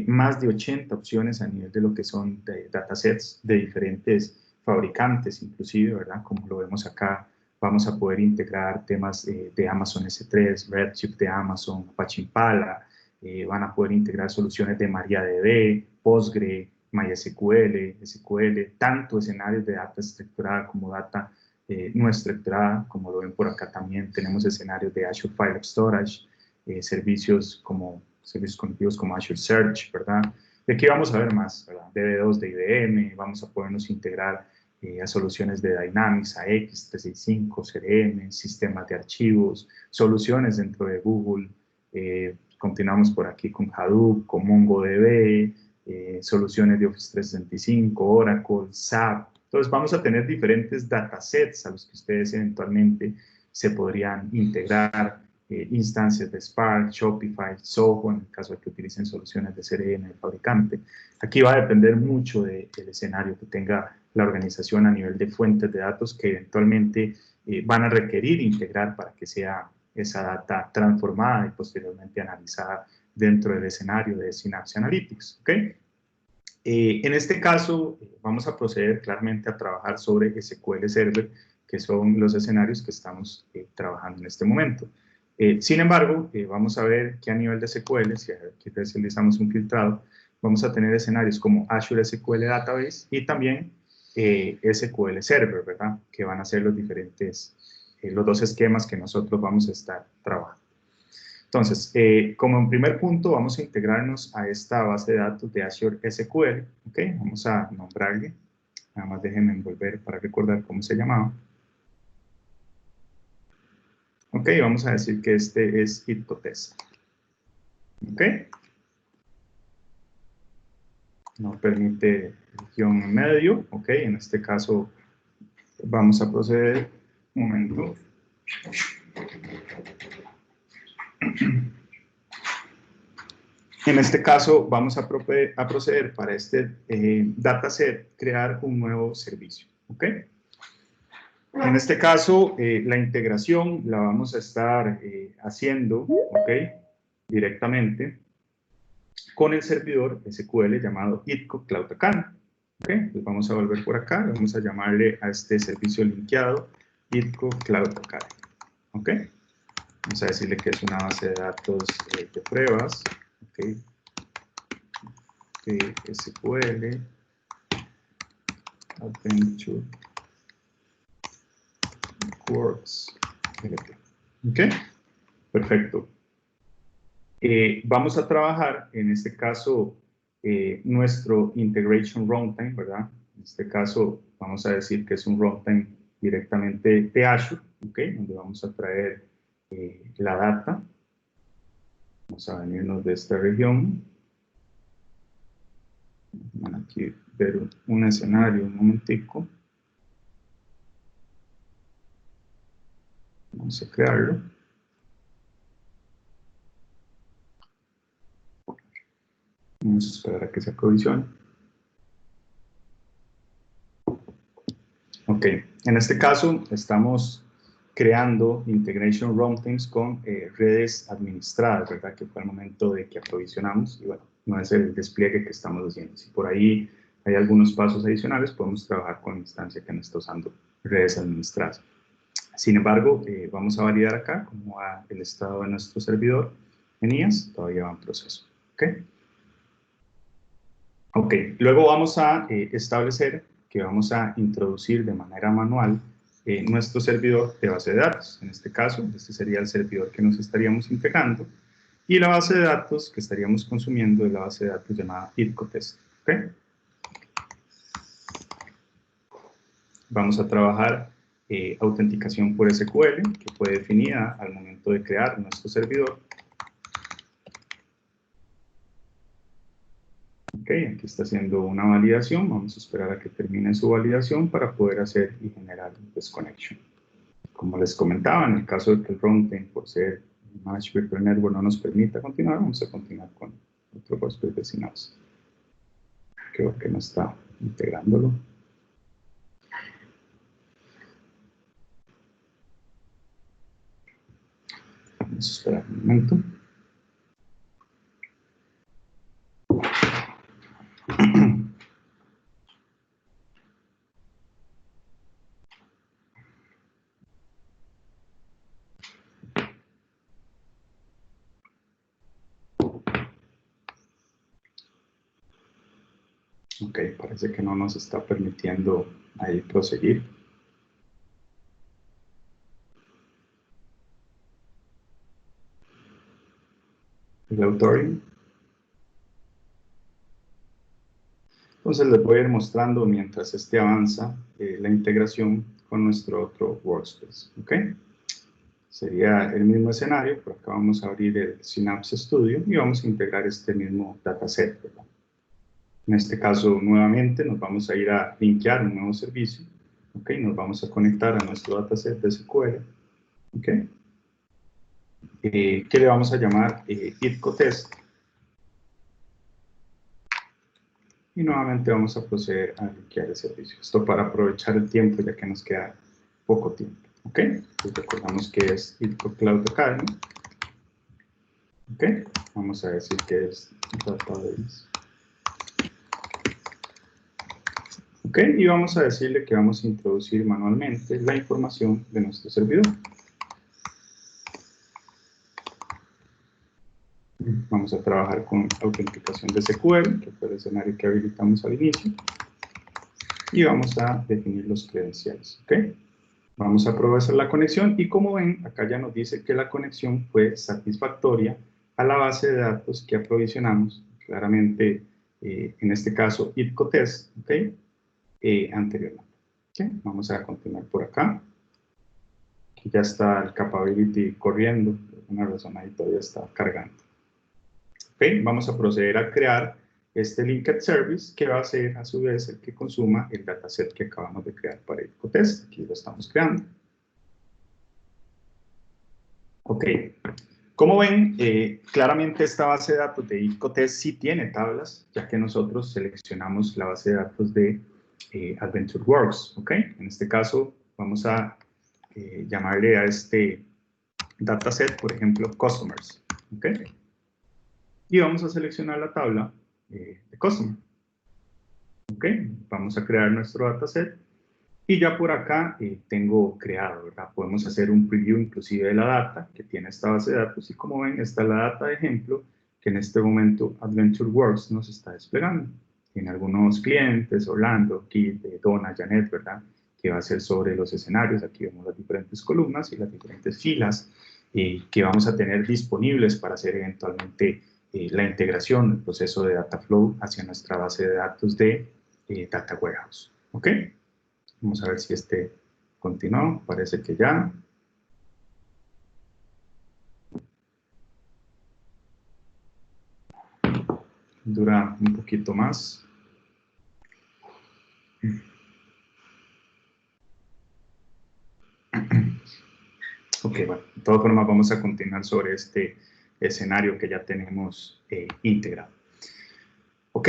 S1: más de 80 opciones a nivel de lo que son datasets de diferentes fabricantes, inclusive, ¿verdad? Como lo vemos acá, vamos a poder integrar temas de Amazon S3, Redshift de Amazon, Apache Impala, van a poder integrar soluciones de MariaDB, Postgre, MySQL, SQL, tanto escenarios de data estructurada como data no estructurada, como lo ven por acá también. Tenemos escenarios de Azure File Storage, servicios cognitivos como Azure Search, ¿verdad? Y aquí vamos a ver más, ¿verdad? DB2 de IBM, vamos a podernos integrar a soluciones de Dynamics, AX, 365, CRM, sistemas de archivos, soluciones dentro de Google. Continuamos por aquí con Hadoop, con MongoDB, soluciones de Office 365, Oracle, SAP. Entonces vamos a tener diferentes datasets a los que ustedes eventualmente se podrían integrar, instancias de Spark, Shopify, Zoho, en el caso de que utilicen soluciones de CRM del fabricante. Aquí va a depender mucho del escenario que tenga la organización a nivel de fuentes de datos que eventualmente van a requerir integrar para que sea esa data transformada y posteriormente analizada dentro del escenario de Synapse Analytics. ¿Okay? En este caso, vamos a proceder claramente a trabajar sobre SQL Server, que son los escenarios que estamos trabajando en este momento. Sin embargo, vamos a ver que a nivel de SQL, si aquí realizamos un filtrado, vamos a tener escenarios como Azure SQL Database y también SQL Server, ¿verdad? Que van a ser los diferentes los dos esquemas que nosotros vamos a estar trabajando. Entonces, como en primer punto, vamos a integrarnos a esta base de datos de Azure SQL. ¿Ok? Vamos a nombrarle. Nada más déjenme volver para recordar cómo se llamaba. Ok, vamos a decir que este es ITCO-test. Ok. No permite guión en medio. Ok, en este caso vamos a proceder. Un momento. En este caso vamos a proceder para este dataset crear un nuevo servicio. ¿Ok? En este caso, la integración la vamos a estar haciendo, ¿ok? Directamente con el servidor SQL llamado ITCO Cloud Academy. ¿Ok? Entonces vamos a volver por acá, vamos a llamarle a este servicio linkeado ITCO Cloud Academy. ¿Ok? Vamos a decirle que es una base de datos de pruebas. ¿Ok? SQL Adventure Works LT. ¿Ok? Perfecto. Vamos a trabajar, en este caso, nuestro Integration Runtime, ¿verdad? En este caso, vamos a decir que es un runtime directamente de Azure, ¿ok? Donde vamos a traer la data. Vamos a venirnos de esta región. Van aquí ver un escenario, un momentico. Vamos a crearlo. Vamos a esperar a que se aprovisione. Ok, en este caso estamos creando Integration Runtimes con redes administradas, ¿verdad? Que fue el momento de que aprovisionamos y bueno, no es el despliegue que estamos haciendo. Si por ahí hay algunos pasos adicionales, podemos trabajar con instancia que no está usando redes administradas. Sin embargo, vamos a validar acá cómo va el estado de nuestro servidor en IaaS, todavía va en proceso. ¿Ok? Ok, luego vamos a establecer que vamos a introducir de manera manual nuestro servidor de base de datos. En este caso, este sería el servidor que nos estaríamos integrando y la base de datos que estaríamos consumiendo es la base de datos llamada ITCO-test. ¿Okay? Vamos a trabajar autenticación por SQL, que fue definida al momento de crear nuestro servidor. Ok, aquí está haciendo una validación. Vamos a esperar a que termine su validación para poder hacer y generar un desconnection. Como les comentaba, en el caso de que el runtime, por ser Managed Virtual Network, no nos permita continuar, vamos a continuar con otro host vecinados. Creo que no está integrándolo. Vamos a esperar un momento. Ok, parece que no nos está permitiendo ahí proseguir. El authoring. Entonces les voy a ir mostrando mientras este avanza la integración con nuestro otro workspace. ¿Ok? Sería el mismo escenario, por acá vamos a abrir el Synapse Studio y vamos a integrar este mismo dataset, ¿verdad? En este caso, nuevamente, nos vamos a ir a linkear un nuevo servicio. ¿Ok? Nos vamos a conectar a nuestro dataset de SQL. ¿Ok? Que le vamos a llamar ITCO-test. Y nuevamente vamos a proceder a linkear el servicio. Esto para aprovechar el tiempo, ya que nos queda poco tiempo. ¿Ok? Entonces recordamos que es ITCO Cloud Academy. ¿Ok? Vamos a decir que es database. ¿Ok? Y vamos a decirle que vamos a introducir manualmente la información de nuestro servidor. Vamos a trabajar con autenticación de SQL, que fue el escenario que habilitamos al inicio. Y vamos a definir los credenciales. ¿Ok? Vamos a procesar la conexión y como ven, acá ya nos dice que la conexión fue satisfactoria a la base de datos que aprovisionamos, claramente en este caso IPCOTEST, ¿ok? Anteriormente. ¿Okay? Vamos a continuar por acá. Aquí ya está el capability corriendo, por alguna razón ahí todavía está cargando. ¿Okay? Vamos a proceder a crear este linked service que va a ser a su vez el que consuma el dataset que acabamos de crear para IPCOTEST. Aquí lo estamos creando. Ok, como ven, claramente esta base de datos de IPCOTEST sí tiene tablas, ya que nosotros seleccionamos la base de datos de AdventureWorks, ¿ok? En este caso vamos a llamarle a este dataset, por ejemplo, Customers, ¿ok? Y vamos a seleccionar la tabla de Customer, ¿ok? Vamos a crear nuestro dataset. Y ya por acá tengo creado, ¿verdad? Podemos hacer un preview inclusive de la data que tiene esta base de datos y como ven está la data de ejemplo que en este momento AdventureWorks nos está desplegando. Tiene algunos clientes, Orlando, Kit, Donna, Janet, ¿verdad? Que va a ser sobre los escenarios. Aquí vemos las diferentes columnas y las diferentes filas que vamos a tener disponibles para hacer eventualmente la integración, el proceso de data flow hacia nuestra base de datos de Data Warehouse. ¿Ok? Vamos a ver si este continúa. Parece que ya. Dura un poquito más. Ok, bueno, de todas formas vamos a continuar sobre este escenario que ya tenemos integrado. Ok,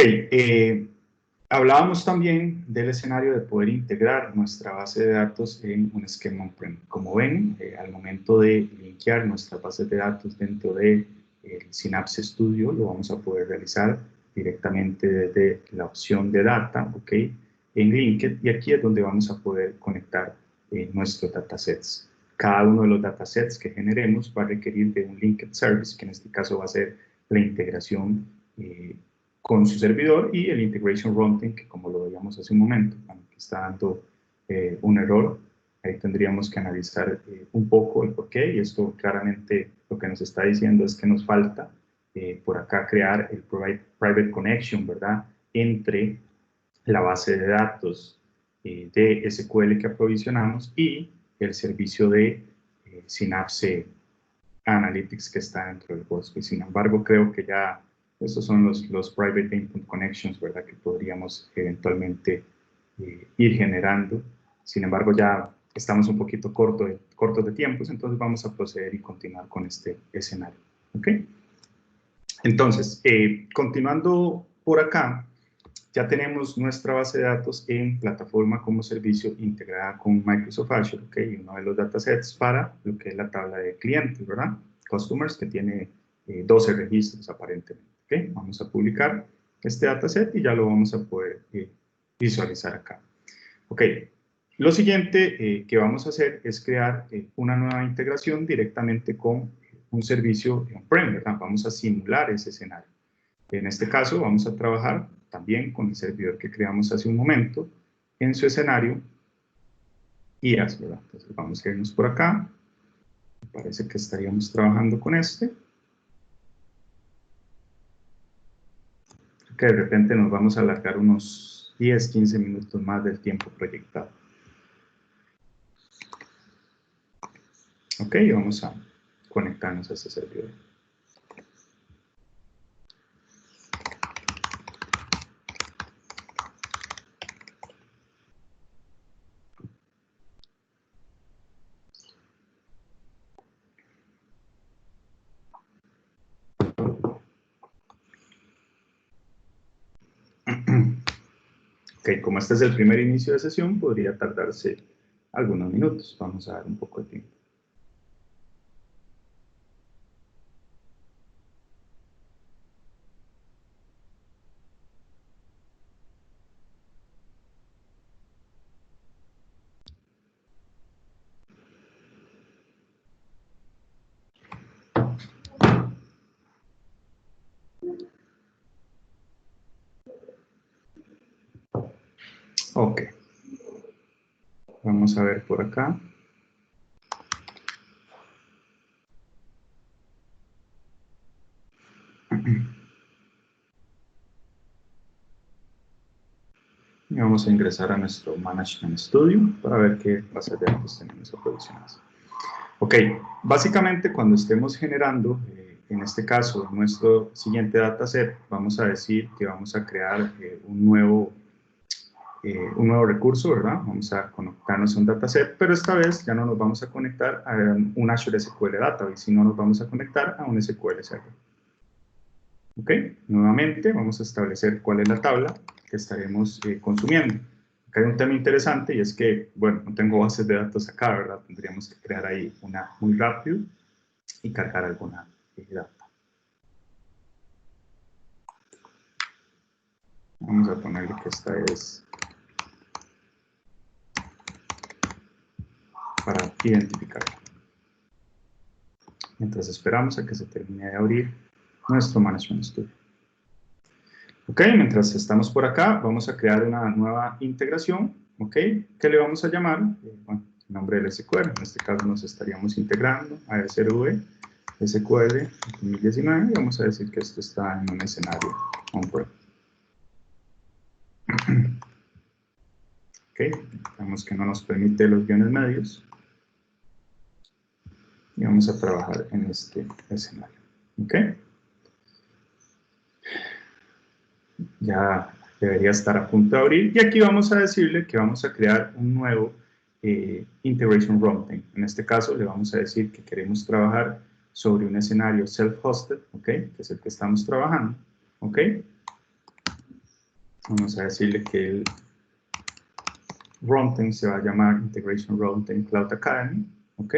S1: hablábamos también del escenario de poder integrar nuestra base de datos en un esquema on-prem. Como ven, al momento de linkear nuestras bases de datos dentro de el Synapse Studio, lo vamos a poder realizar directamente desde la opción de data, ¿ok? En Linked, y aquí es donde vamos a poder conectar nuestros datasets. Cada uno de los datasets que generemos va a requerir de un Linked Service, que en este caso va a ser la integración con su servidor y el Integration Runtime, que como lo veíamos hace un momento, que está dando un error. Ahí tendríamos que analizar un poco el porqué y esto claramente lo que nos está diciendo es que nos falta por acá crear el private connection, ¿verdad? Entre la base de datos de SQL que aprovisionamos y el servicio de Synapse Analytics que está dentro del bosque. Sin embargo, creo que ya esos son los private endpoint connections, ¿verdad? Que podríamos eventualmente ir generando. Sin embargo, ya estamos un poquito cortos de tiempos, entonces vamos a proceder y continuar con este escenario. ¿Ok? Entonces, continuando por acá, ya tenemos nuestra base de datos en plataforma como servicio integrada con Microsoft Azure, ¿ok? Y uno de los datasets para lo que es la tabla de clientes, ¿verdad? Customers, que tiene 12 registros aparentemente, ¿ok? Vamos a publicar este dataset y ya lo vamos a poder visualizar acá. Ok, lo siguiente que vamos a hacer es crear una nueva integración directamente con un servicio on-prem, ¿verdad? Vamos a simular ese escenario. En este caso vamos a trabajar también con el servidor que creamos hace un momento en su escenario IaaS, ¿verdad? Entonces vamos a irnos por acá. Me parece que estaríamos trabajando con este. Que de repente nos vamos a alargar unos 10, 15 minutos más del tiempo proyectado. Ok, vamos a conectarnos a este servidor. Ok, como este es el primer inicio de sesión, podría tardarse algunos minutos. Vamos a dar un poco de tiempo. Ok, vamos a ver por acá. Y vamos a ingresar a nuestro Management Studio para ver qué bases de datos tenemos aprovisionadas. Ok, básicamente cuando estemos generando, en este caso, nuestro siguiente dataset, vamos a decir que vamos a crear un nuevo recurso, ¿verdad? Vamos a conectarnos a un dataset, pero esta vez ya no nos vamos a conectar a un Azure SQL Database, sino nos vamos a conectar a un SQL Server. Ok, nuevamente vamos a establecer cuál es la tabla que estaremos consumiendo. Acá hay un tema interesante y es que, bueno, no tengo bases de datos acá, ¿verdad? Tendríamos que crear ahí una muy rápido y cargar alguna data. Vamos a ponerle que esta es para identificarla. Mientras esperamos a que se termine de abrir nuestro Management Studio. Ok, mientras estamos por acá, vamos a crear una nueva integración, ok, que le vamos a llamar, bueno, el nombre del SQL, en este caso nos estaríamos integrando a SRV, SQL 2019, y vamos a decir que esto está en un escenario on-prem. Ok, vemos que no nos permite los guiones medios, y vamos a trabajar en este escenario, ok. Ya debería estar a punto de abrir, y aquí vamos a decirle que vamos a crear un nuevo Integration Runtime. En este caso le vamos a decir que queremos trabajar sobre un escenario self-hosted, ¿ok? Que es el que estamos trabajando, ¿ok? Vamos a decirle que el runtime se va a llamar Integration Runtime Cloud Academy, ¿ok?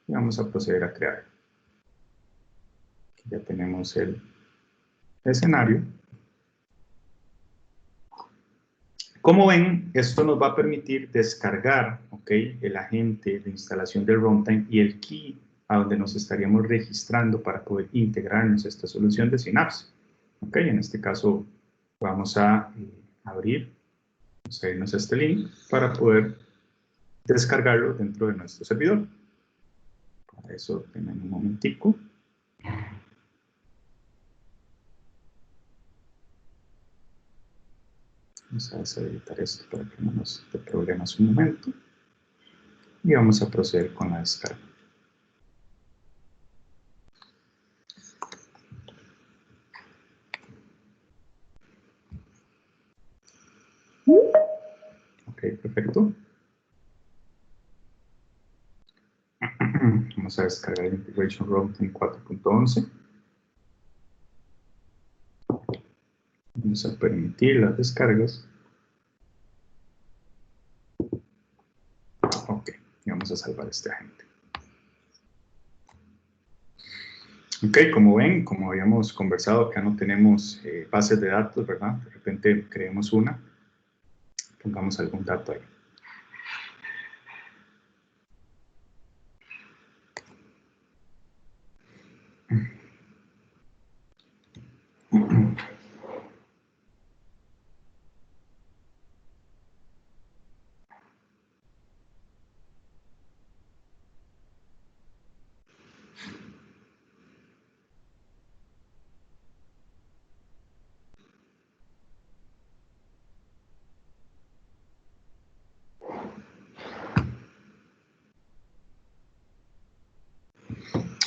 S1: Y vamos a proceder a crear. Aquí ya tenemos el escenario. Como ven, esto nos va a permitir descargar, ¿ok?, el agente de instalación del runtime y el key a donde nos estaríamos registrando para poder integrarnos a esta solución de Synapse. ¿Ok? En este caso vamos a abrir, vamos a irnos a este link para poder descargarlo dentro de nuestro servidor. Para eso, denme un momentico. Vamos a deshabilitar esto para que no nos dé problemas un momento. Y vamos a proceder con la descarga. Ok, perfecto. Vamos a descargar el Integration Runtime 4.11. Vamos a permitir las descargas. Ok, y vamos a salvar este agente. Ok, como ven, como habíamos conversado, acá no tenemos bases de datos, ¿verdad? De repente creemos una, pongamos algún dato ahí.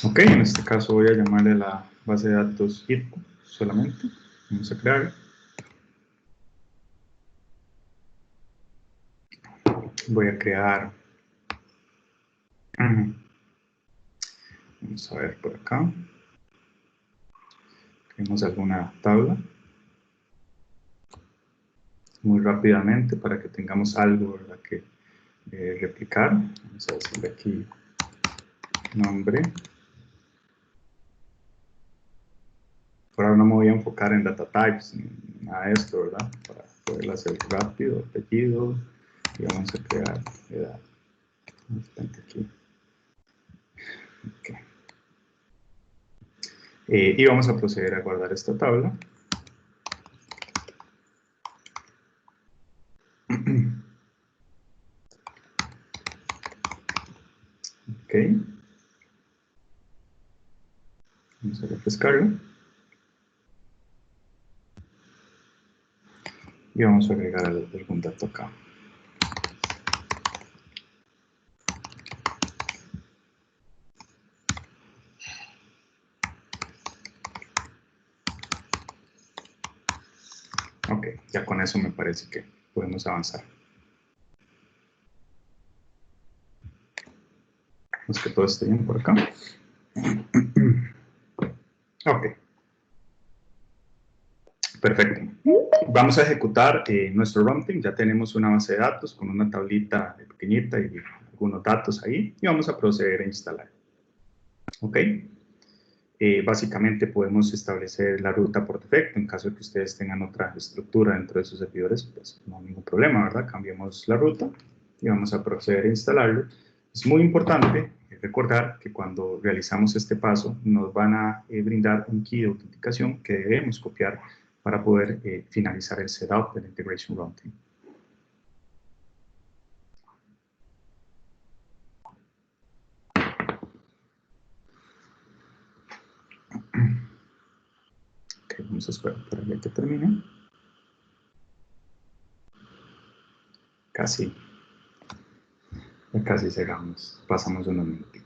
S1: Ok, en este caso voy a llamarle a la base de datos IRCO solamente. Vamos a crear. Voy a crear. Vamos a ver por acá. Creemos alguna tabla. Muy rápidamente para que tengamos algo, ¿verdad?, que replicar. Vamos a decirle aquí nombre. Por ahora no me voy a enfocar en data types ni nada de esto, ¿verdad? Para poderlo hacer rápido, apellido, y vamos a crear edad. Aquí. Okay. Y vamos a proceder a guardar esta tabla. Ok. Vamos a refrescarlo. Y vamos a agregar algún dato acá. Ok, ya con eso me parece que podemos avanzar. Es que todo esté bien por acá. Ok. Perfecto. Vamos a ejecutar nuestro routing. Ya tenemos una base de datos con una tablita pequeñita y algunos datos ahí. Y vamos a proceder a instalar. Ok. Básicamente podemos establecer la ruta por defecto. En caso de que ustedes tengan otra estructura dentro de sus servidores, pues no hay ningún problema, ¿verdad? Cambiamos la ruta y vamos a proceder a instalarlo. Es muy importante recordar que cuando realizamos este paso nos van a brindar un key de autenticación que debemos copiar para poder finalizar el setup del Integration Routing. Ok, vamos a esperar para que termine. Casi cerramos, pasamos unos minuticos.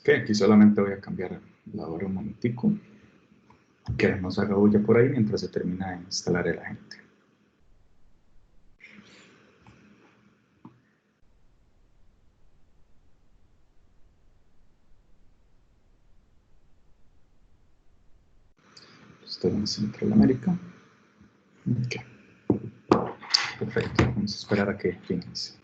S1: Ok, aquí solamente voy a cambiar la hora un momentico. Que no se haga bulla por ahí mientras se termina de instalar el agente. Estoy en Central América. Ok. Perfecto. Vamos a esperar a que finalice.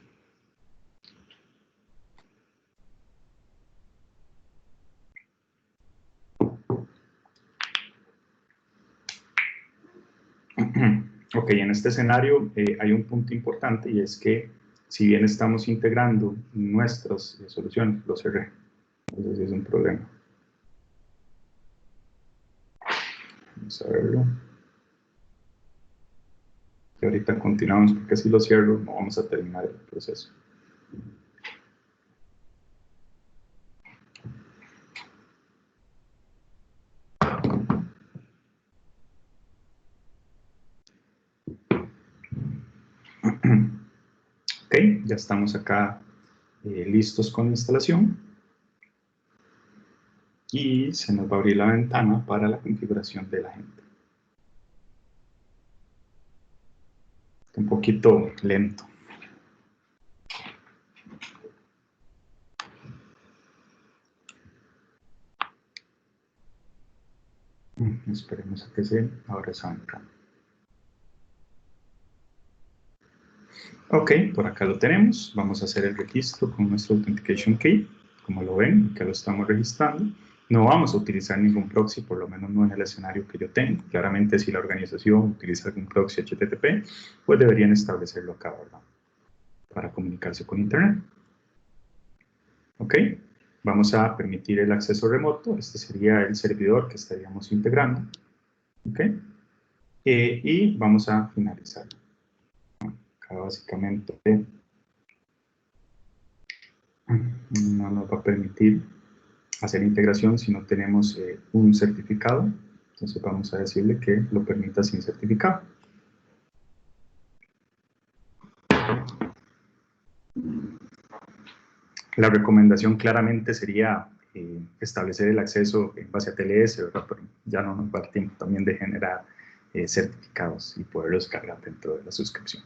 S1: Ok, en este escenario hay un punto importante y es que si bien estamos integrando nuestras soluciones, lo cerré. Entonces es un problema. Vamos a verlo. Y ahorita continuamos porque si lo cierro no vamos a terminar el proceso. Ok, ya estamos acá listos con la instalación. Y se nos va a abrir la ventana para la configuración del agente. Un poquito lento. Esperemos a que se abra esa ventana. Ok, por acá lo tenemos. Vamos a hacer el registro con nuestro Authentication Key. Como lo ven, que lo estamos registrando. No vamos a utilizar ningún proxy, por lo menos no en el escenario que yo tengo. Claramente, si la organización utiliza algún proxy HTTP, pues deberían establecerlo acá, ¿verdad? Para comunicarse con Internet. Ok, vamos a permitir el acceso remoto. Este sería el servidor que estaríamos integrando. Ok, y vamos a finalizar. Acá básicamente no nos va a permitir hacer integración si no tenemos un certificado. Entonces vamos a decirle que lo permita sin certificado. La recomendación claramente sería establecer el acceso en base a TLS, ¿verdad? Pero ya no nos va a dar tiempo también de generar certificados y poderlos cargar dentro de la suscripción.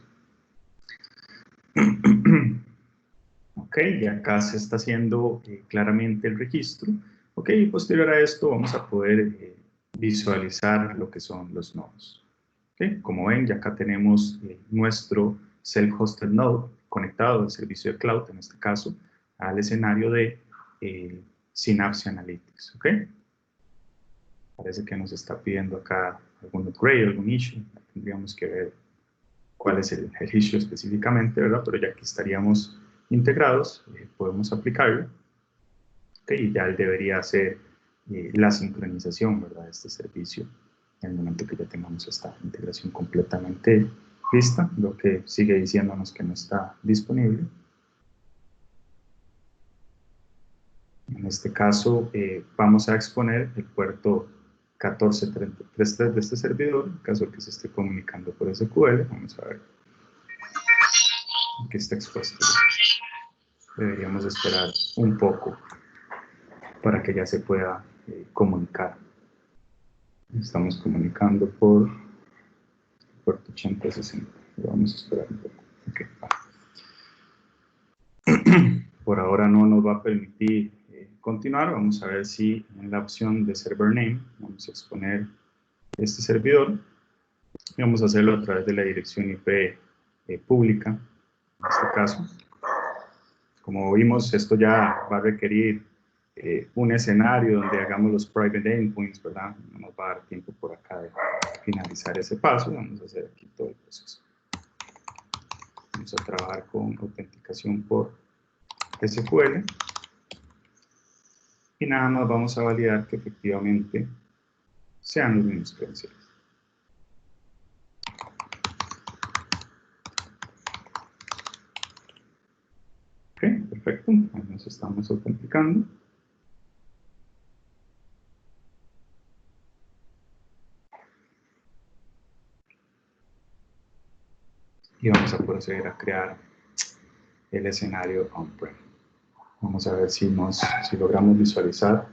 S1: Ok, y acá se está haciendo claramente el registro. Ok, y posterior a esto vamos a poder visualizar lo que son los nodos. Okay, como ven, ya acá tenemos nuestro self-hosted node conectado al servicio de cloud, en este caso, al escenario de Synapse Analytics, ¿ok? Parece que nos está pidiendo acá algún upgrade, algún issue. Tendríamos que ver cuál es el issue específicamente, ¿verdad? Pero ya que estaríamos integrados, podemos aplicarlo. ¿Ok? Y ya él debería hacer la sincronización, ¿verdad? De este servicio en el momento que ya tengamos esta integración completamente lista, lo que sigue diciéndonos que no está disponible. En este caso, vamos a exponer el puerto 1433 de este servidor, en caso de que se esté comunicando por SQL. Vamos a ver que está expuesto. Deberíamos esperar un poco para que ya se pueda comunicar. Estamos comunicando por puerto 8060. Vamos a esperar un poco. Okay. Por ahora no nos va a permitir continuar. Vamos a ver si en la opción de server name vamos a exponer este servidor y vamos a hacerlo a través de la dirección IP pública, en este caso. Como vimos, esto ya va a requerir un escenario donde hagamos los private endpoints, ¿verdad? No nos va a dar tiempo por acá de finalizar ese paso. Vamos a hacer aquí todo el proceso. Vamos a trabajar con autenticación por SQL. Y nada más vamos a validar que efectivamente sean los mismos credenciales. Ok, perfecto. Ahí nos estamos autenticando. Y vamos a proceder a crear el escenario on-prem. Vamos a ver si logramos visualizar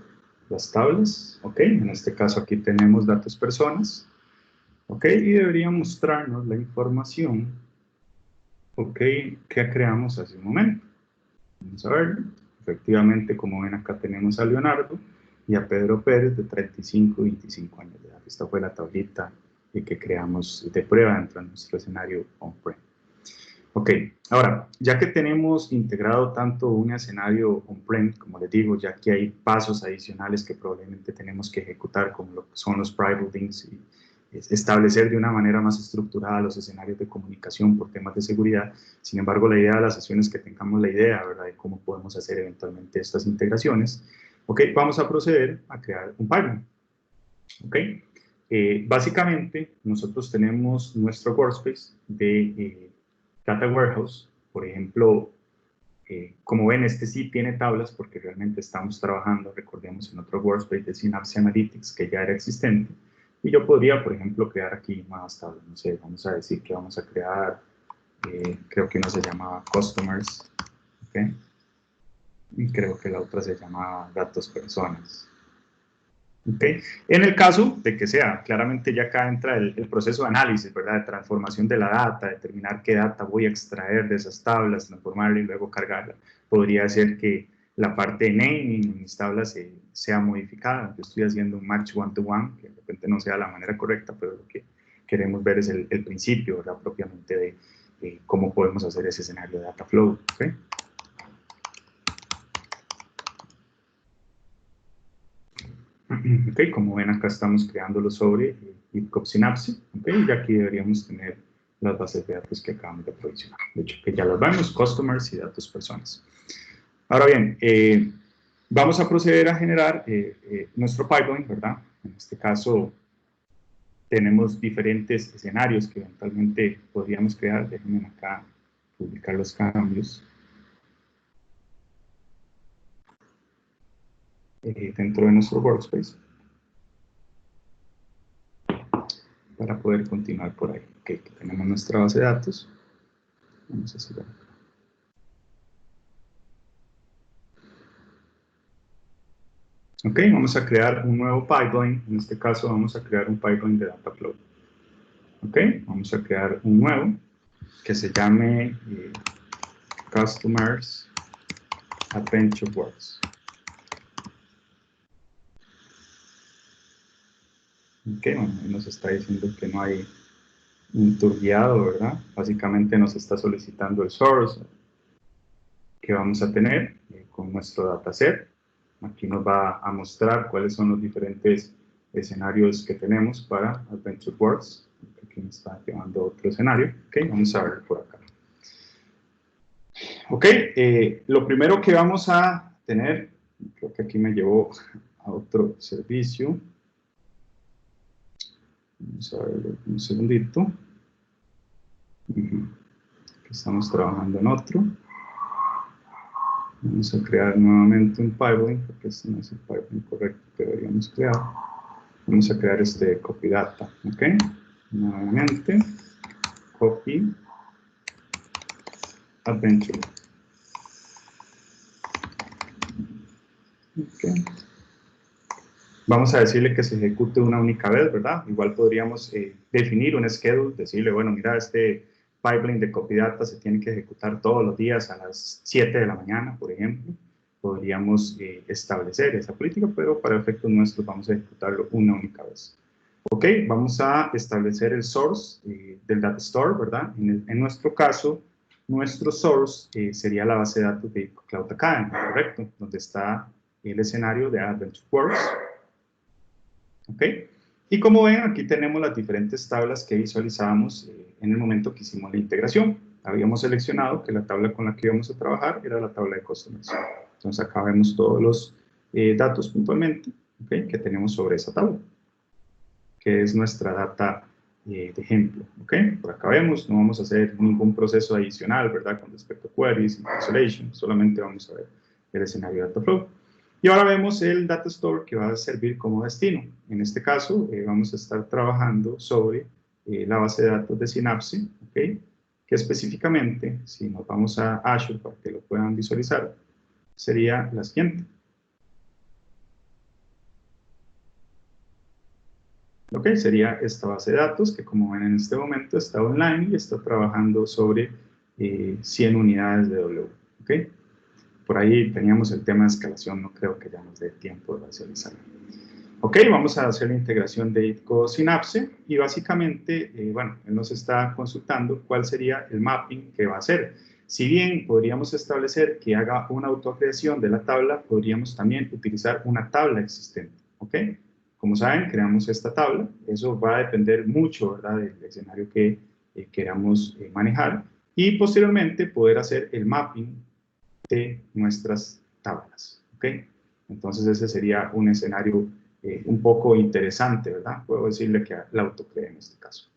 S1: las tablas. Ok, en este caso aquí tenemos datos personas. Ok, y debería mostrarnos la información, ok, que creamos hace un momento. Vamos a ver. Efectivamente, como ven acá tenemos a Leonardo y a Pedro Pérez de 35 y 25 años de edad. Esta fue la tablita que creamos de prueba dentro de nuestro escenario on-prem. Ok, ahora, ya que tenemos integrado tanto un escenario on-prem, como les digo, ya que hay pasos adicionales que probablemente tenemos que ejecutar, como lo que son los private links y establecer de una manera más estructurada los escenarios de comunicación por temas de seguridad. Sin embargo, la idea de la sesión es que tengamos la idea, ¿verdad?, de cómo podemos hacer eventualmente estas integraciones. Ok, vamos a proceder a crear un pipeline. Ok, básicamente nosotros tenemos nuestro workspace de Data Warehouse. Por ejemplo, como ven, este sí tiene tablas porque realmente estamos trabajando, recordemos, en otro workspace de Synapse Analytics que ya era existente. Y yo podría, por ejemplo, crear aquí más tablas. No sé, vamos a decir que vamos a crear, creo que uno se llamaba Customers, ¿ok? Y creo que la otra se llamaba Datos Personas. ¿Okay? En el caso de que sea, claramente ya acá entra el proceso de análisis, ¿verdad? De transformación de la data, determinar qué data voy a extraer de esas tablas, transformarla y luego cargarla. Podría ser que la parte de naming en mis tablas sea modificada. Yo estoy haciendo un match one-to-one, que de repente no sea la manera correcta, pero lo que queremos ver es el principio, ¿verdad? Propiamente de cómo podemos hacer ese escenario de data flow, ¿okay? Ok, como ven acá estamos creándolo sobre GitHub Synapse, ok, y aquí deberíamos tener las bases de datos que acabamos de provisionar. De hecho, que ya las vemos, customers y datos personas. Ahora bien, vamos a proceder a generar nuestro pipeline, ¿verdad? En este caso, tenemos diferentes escenarios que eventualmente podríamos crear. Déjenme acá publicar los cambios. Dentro de nuestro workspace para poder continuar por ahí. Okay, tenemos nuestra base de datos. Vamos a hacer acá. Ok, vamos a crear un nuevo pipeline. En este caso vamos a crear un pipeline de data flow. Ok, vamos a crear un nuevo que se llame Customers Adventure Works. Ok, bueno, nos está diciendo que no hay un turbiado, ¿verdad? Básicamente nos está solicitando el source que vamos a tener con nuestro dataset. Aquí nos va a mostrar cuáles son los diferentes escenarios que tenemos para AdventureWorks. Aquí me está llevando otro escenario. Ok, vamos a ver por acá. Ok, lo primero que vamos a tener, creo que aquí me llevó a otro servicio. Vamos a ver un segundito. Aquí estamos trabajando en otro. Vamos a crear nuevamente un pipeline, porque este no es el pipeline correcto que deberíamos crear. Vamos a crear este copy data, ¿ok? Nuevamente, copy adventure. Okay. Vamos a decirle que se ejecute una única vez, ¿verdad? Igual podríamos definir un schedule, decirle, bueno, mira, este pipeline de copy data se tiene que ejecutar todos los días a las 7 de la mañana, por ejemplo. Podríamos establecer esa política, pero para efectos nuestros vamos a ejecutarlo una única vez. Ok, vamos a establecer el source del data store, ¿verdad? En nuestro caso, nuestro source sería la base de datos de Cloud Academy, ¿correcto? Donde está el escenario de AdventureWorks. ¿Ok? Y como ven, aquí tenemos las diferentes tablas que visualizábamos en el momento que hicimos la integración. Habíamos seleccionado que la tabla con la que íbamos a trabajar era la tabla de customers. Entonces acá vemos todos los datos puntualmente, ¿okay?, que tenemos sobre esa tabla, que es nuestra data de ejemplo. ¿Ok? Por acá vemos, no vamos a hacer ningún proceso adicional, ¿verdad?, con respecto a queries, isolation, solamente vamos a ver el escenario de Dataflow. Y ahora vemos el data store que va a servir como destino. En este caso, vamos a estar trabajando sobre la base de datos de Synapse, ¿okay?, que específicamente, si nos vamos a Azure para que lo puedan visualizar, sería la siguiente. Ok, sería esta base de datos que, como ven, en este momento está online y está trabajando sobre 100 unidades de W. Ok, por ahí teníamos el tema de escalación, no creo que ya nos dé tiempo de visualizarlo. Ok, vamos a hacer la integración de ITCO Synapse y básicamente, bueno, él nos está consultando cuál sería el mapping que va a hacer. Si bien podríamos establecer que haga una autocreación de la tabla, podríamos también utilizar una tabla existente. Ok, como saben, creamos esta tabla. Eso va a depender mucho, ¿verdad?, del escenario que queramos manejar, y posteriormente poder hacer el mapping de nuestras tablas. ¿Ok? Entonces ese sería un escenario un poco interesante, ¿verdad? Puedo decirle que la autocree en este caso.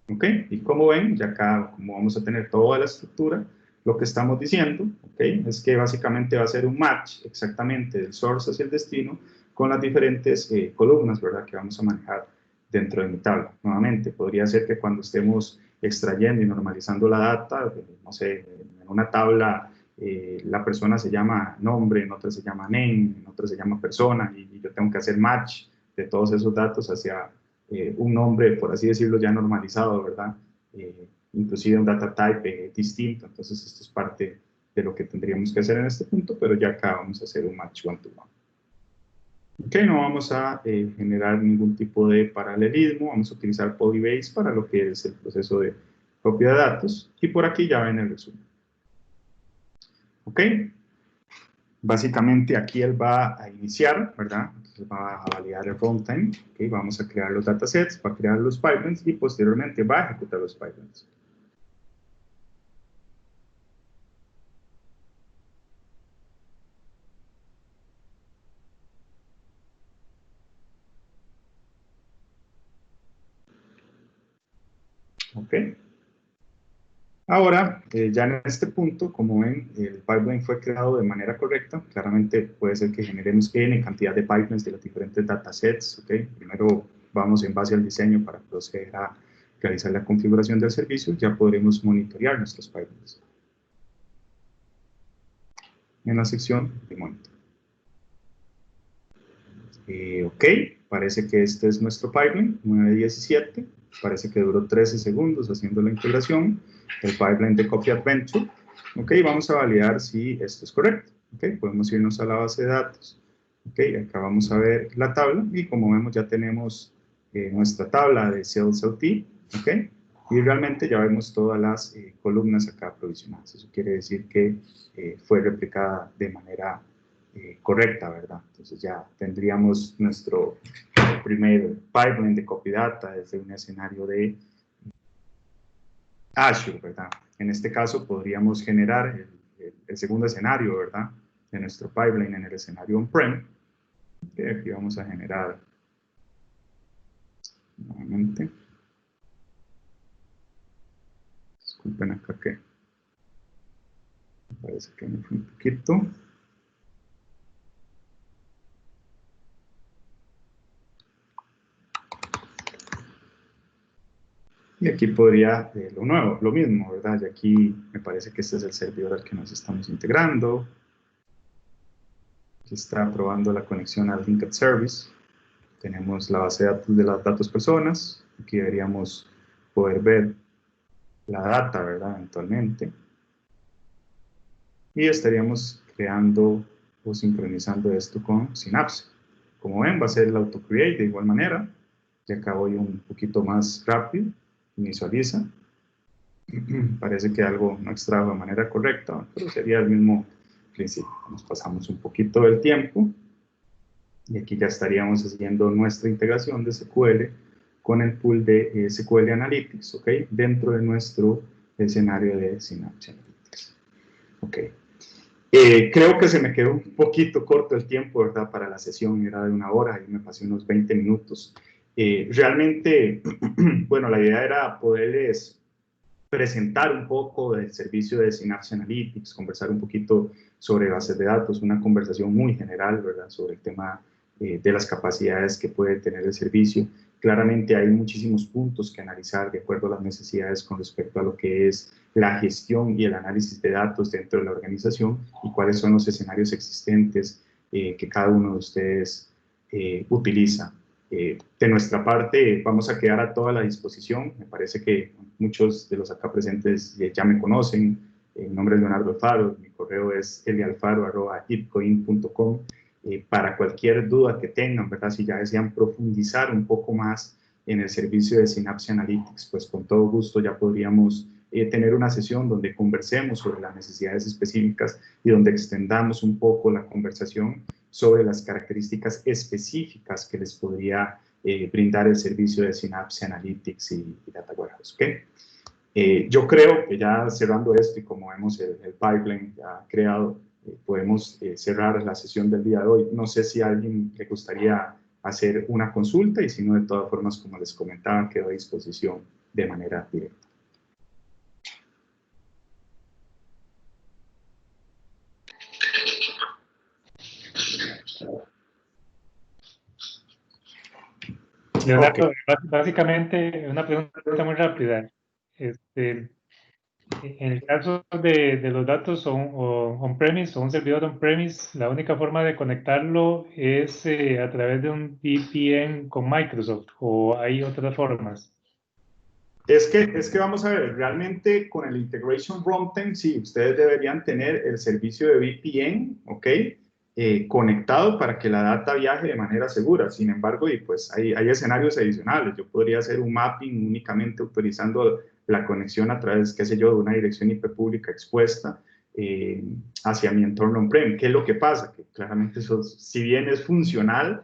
S1: ¿Ok? Y como ven, ya acá, como vamos a tener toda la estructura, lo que estamos diciendo, ¿ok?, es que básicamente va a ser un match exactamente del source hacia el destino con las diferentes columnas, ¿verdad?, que vamos a manejar dentro de mi tabla. Nuevamente, podría ser que cuando estemos extrayendo y normalizando la data, no sé, en una tabla la persona se llama nombre, en otra se llama name, en otra se llama persona, y yo tengo que hacer match de todos esos datos hacia un nombre, por así decirlo, ya normalizado, ¿verdad? Inclusive un data type distinto. Entonces esto es parte de lo que tendríamos que hacer en este punto, pero ya acá vamos a hacer un match one-to-one. Ok, no vamos a generar ningún tipo de paralelismo, vamos a utilizar Polybase para lo que es el proceso de copia de datos, y por aquí ya ven el resumen. Ok, básicamente aquí él va a iniciar, ¿verdad? Entonces va a validar el runtime, ¿okay? Vamos a crear los datasets, va a crear los pipelines y posteriormente va a ejecutar los pipelines. ¿Ok? Ahora, ya en este punto, como ven, el pipeline fue creado de manera correcta. Claramente puede ser que generemos N cantidad de pipelines de los diferentes datasets. ¿Ok? Primero vamos en base al diseño para proceder a realizar la configuración del servicio. Ya podremos monitorear nuestros pipelines en la sección de monitor. Ok, parece que este es nuestro pipeline, 917. Parece que duró 13 segundos haciendo la integración. El pipeline de Copy Adventure. Ok, vamos a validar si esto es correcto. Ok, podemos irnos a la base de datos. Ok, acá vamos a ver la tabla y como vemos ya tenemos nuestra tabla de Sales LT. Ok, y realmente ya vemos todas las columnas acá provisionadas. Eso quiere decir que fue replicada de manera correcta, ¿verdad? Entonces ya tendríamos nuestro primer pipeline de copy data desde un escenario de Azure, ¿verdad? En este caso podríamos generar el segundo escenario, ¿verdad? De nuestro pipeline en el escenario on-prem. Aquí vamos a generar nuevamente. Disculpen acá que me parece que me fue un poquito. Y aquí podría, lo mismo, ¿verdad? Y aquí me parece que este es el servidor al que nos estamos integrando. Aquí está probando la conexión al Linked Service. Tenemos la base de datos de las datos personas. Aquí deberíamos poder ver la data, ¿verdad? Eventualmente. Y estaríamos creando o sincronizando esto con Synapse. Como ven, va a ser el auto-create de igual manera. Y acá voy un poquito más rápido. Visualiza. Parece que algo no extrajo de manera correcta, pero sería el mismo principio. Nos pasamos un poquito del tiempo y aquí ya estaríamos haciendo nuestra integración de SQL con el pool de SQL Analytics, ¿ok? Dentro de nuestro escenario de Synapse Analytics. Ok. Creo que se me quedó un poquito corto el tiempo, ¿verdad? Para la sesión era de 1 hora y me pasé unos 20 minutos. Realmente, bueno, la idea era poderles presentar un poco del servicio de Synapse Analytics, conversar un poquito sobre bases de datos, una conversación muy general, ¿verdad?, sobre el tema de las capacidades que puede tener el servicio. Claramente hay muchísimos puntos que analizar de acuerdo a las necesidades con respecto a lo que es la gestión y el análisis de datos dentro de la organización y cuáles son los escenarios existentes que cada uno de ustedes utiliza. De nuestra parte, vamos a quedar a toda la disposición. Me parece que muchos de los acá presentes ya me conocen. Mi nombre es Leonardo Alfaro, mi correo es lialfaro@hitcoin.com. Para cualquier duda que tengan, ¿verdad? Si ya desean profundizar un poco más en el servicio de Synapse Analytics, pues con todo gusto ya podríamos tener una sesión donde conversemos sobre las necesidades específicas y donde extendamos un poco la conversación sobre las características específicas que les podría brindar el servicio de Synapse Analytics y Data Warehouse. ¿Okay? Yo creo que ya cerrando esto y como vemos el pipeline ya creado, podemos cerrar la sesión del día de hoy. No sé si a alguien le gustaría hacer una consulta y si no, de todas formas, como les comentaba, quedo a disposición de manera directa.
S2: Leonardo, básicamente una pregunta muy rápida. En el caso de los datos on-premise o un servidor on-premise, la única forma de conectarlo es a través de un VPN con Microsoft, ¿o hay otras formas?
S1: Es que vamos a ver, realmente con el Integration Runtime, sí, ustedes deberían tener el servicio de VPN, ¿ok? Conectado para que la data viaje de manera segura. Sin embargo, y pues hay escenarios adicionales. Yo podría hacer un mapping únicamente autorizando la conexión a través, qué sé yo, de una dirección IP pública expuesta hacia mi entorno on-prem. ¿Qué es lo que pasa? Que claramente eso, si bien es funcional,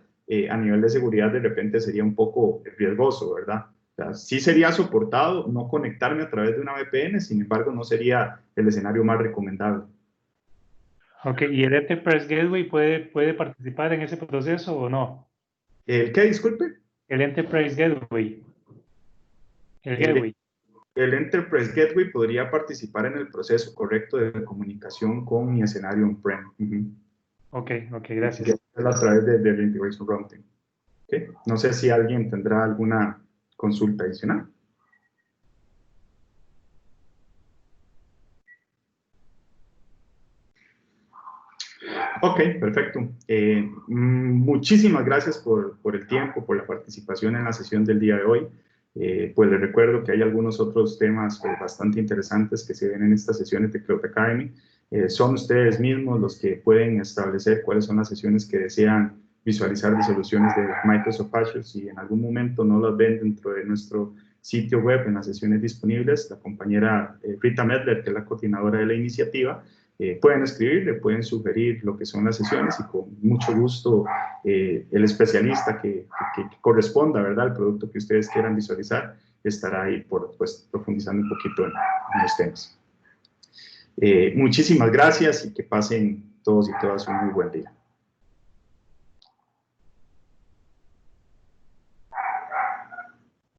S1: a nivel de seguridad de repente sería un poco riesgoso, ¿verdad? O sea, sí sería soportado no conectarme a través de una VPN, sin embargo, no sería el escenario más recomendable.
S2: Ok, ¿y el Enterprise Gateway puede participar en ese proceso o no?
S1: ¿El qué? Disculpe.
S2: El Enterprise Gateway. El
S1: El,
S2: Gateway.
S1: el Enterprise Gateway podría participar en el proceso correcto de comunicación con mi escenario on-prem.
S2: Ok, gracias.
S1: A través del Integration Routing. ¿Okay? No sé si alguien tendrá alguna consulta adicional. Ok, perfecto. Muchísimas gracias por el tiempo, por la participación en la sesión del día de hoy. Pues les recuerdo que hay algunos otros temas bastante interesantes que se ven en estas sesiones de Cloud Academy. Son ustedes mismos los que pueden establecer cuáles son las sesiones que desean visualizar de soluciones de Microsoft Azure. Si en algún momento no las ven dentro de nuestro sitio web en las sesiones disponibles, la compañera Rita Medler, que es la coordinadora de la iniciativa, pueden escribirle, pueden sugerir lo que son las sesiones y con mucho gusto el especialista que corresponda, ¿verdad?, al producto que ustedes quieran visualizar, estará ahí pues, profundizando un poquito en los temas. Muchísimas gracias y que pasen todos y todas un muy buen día.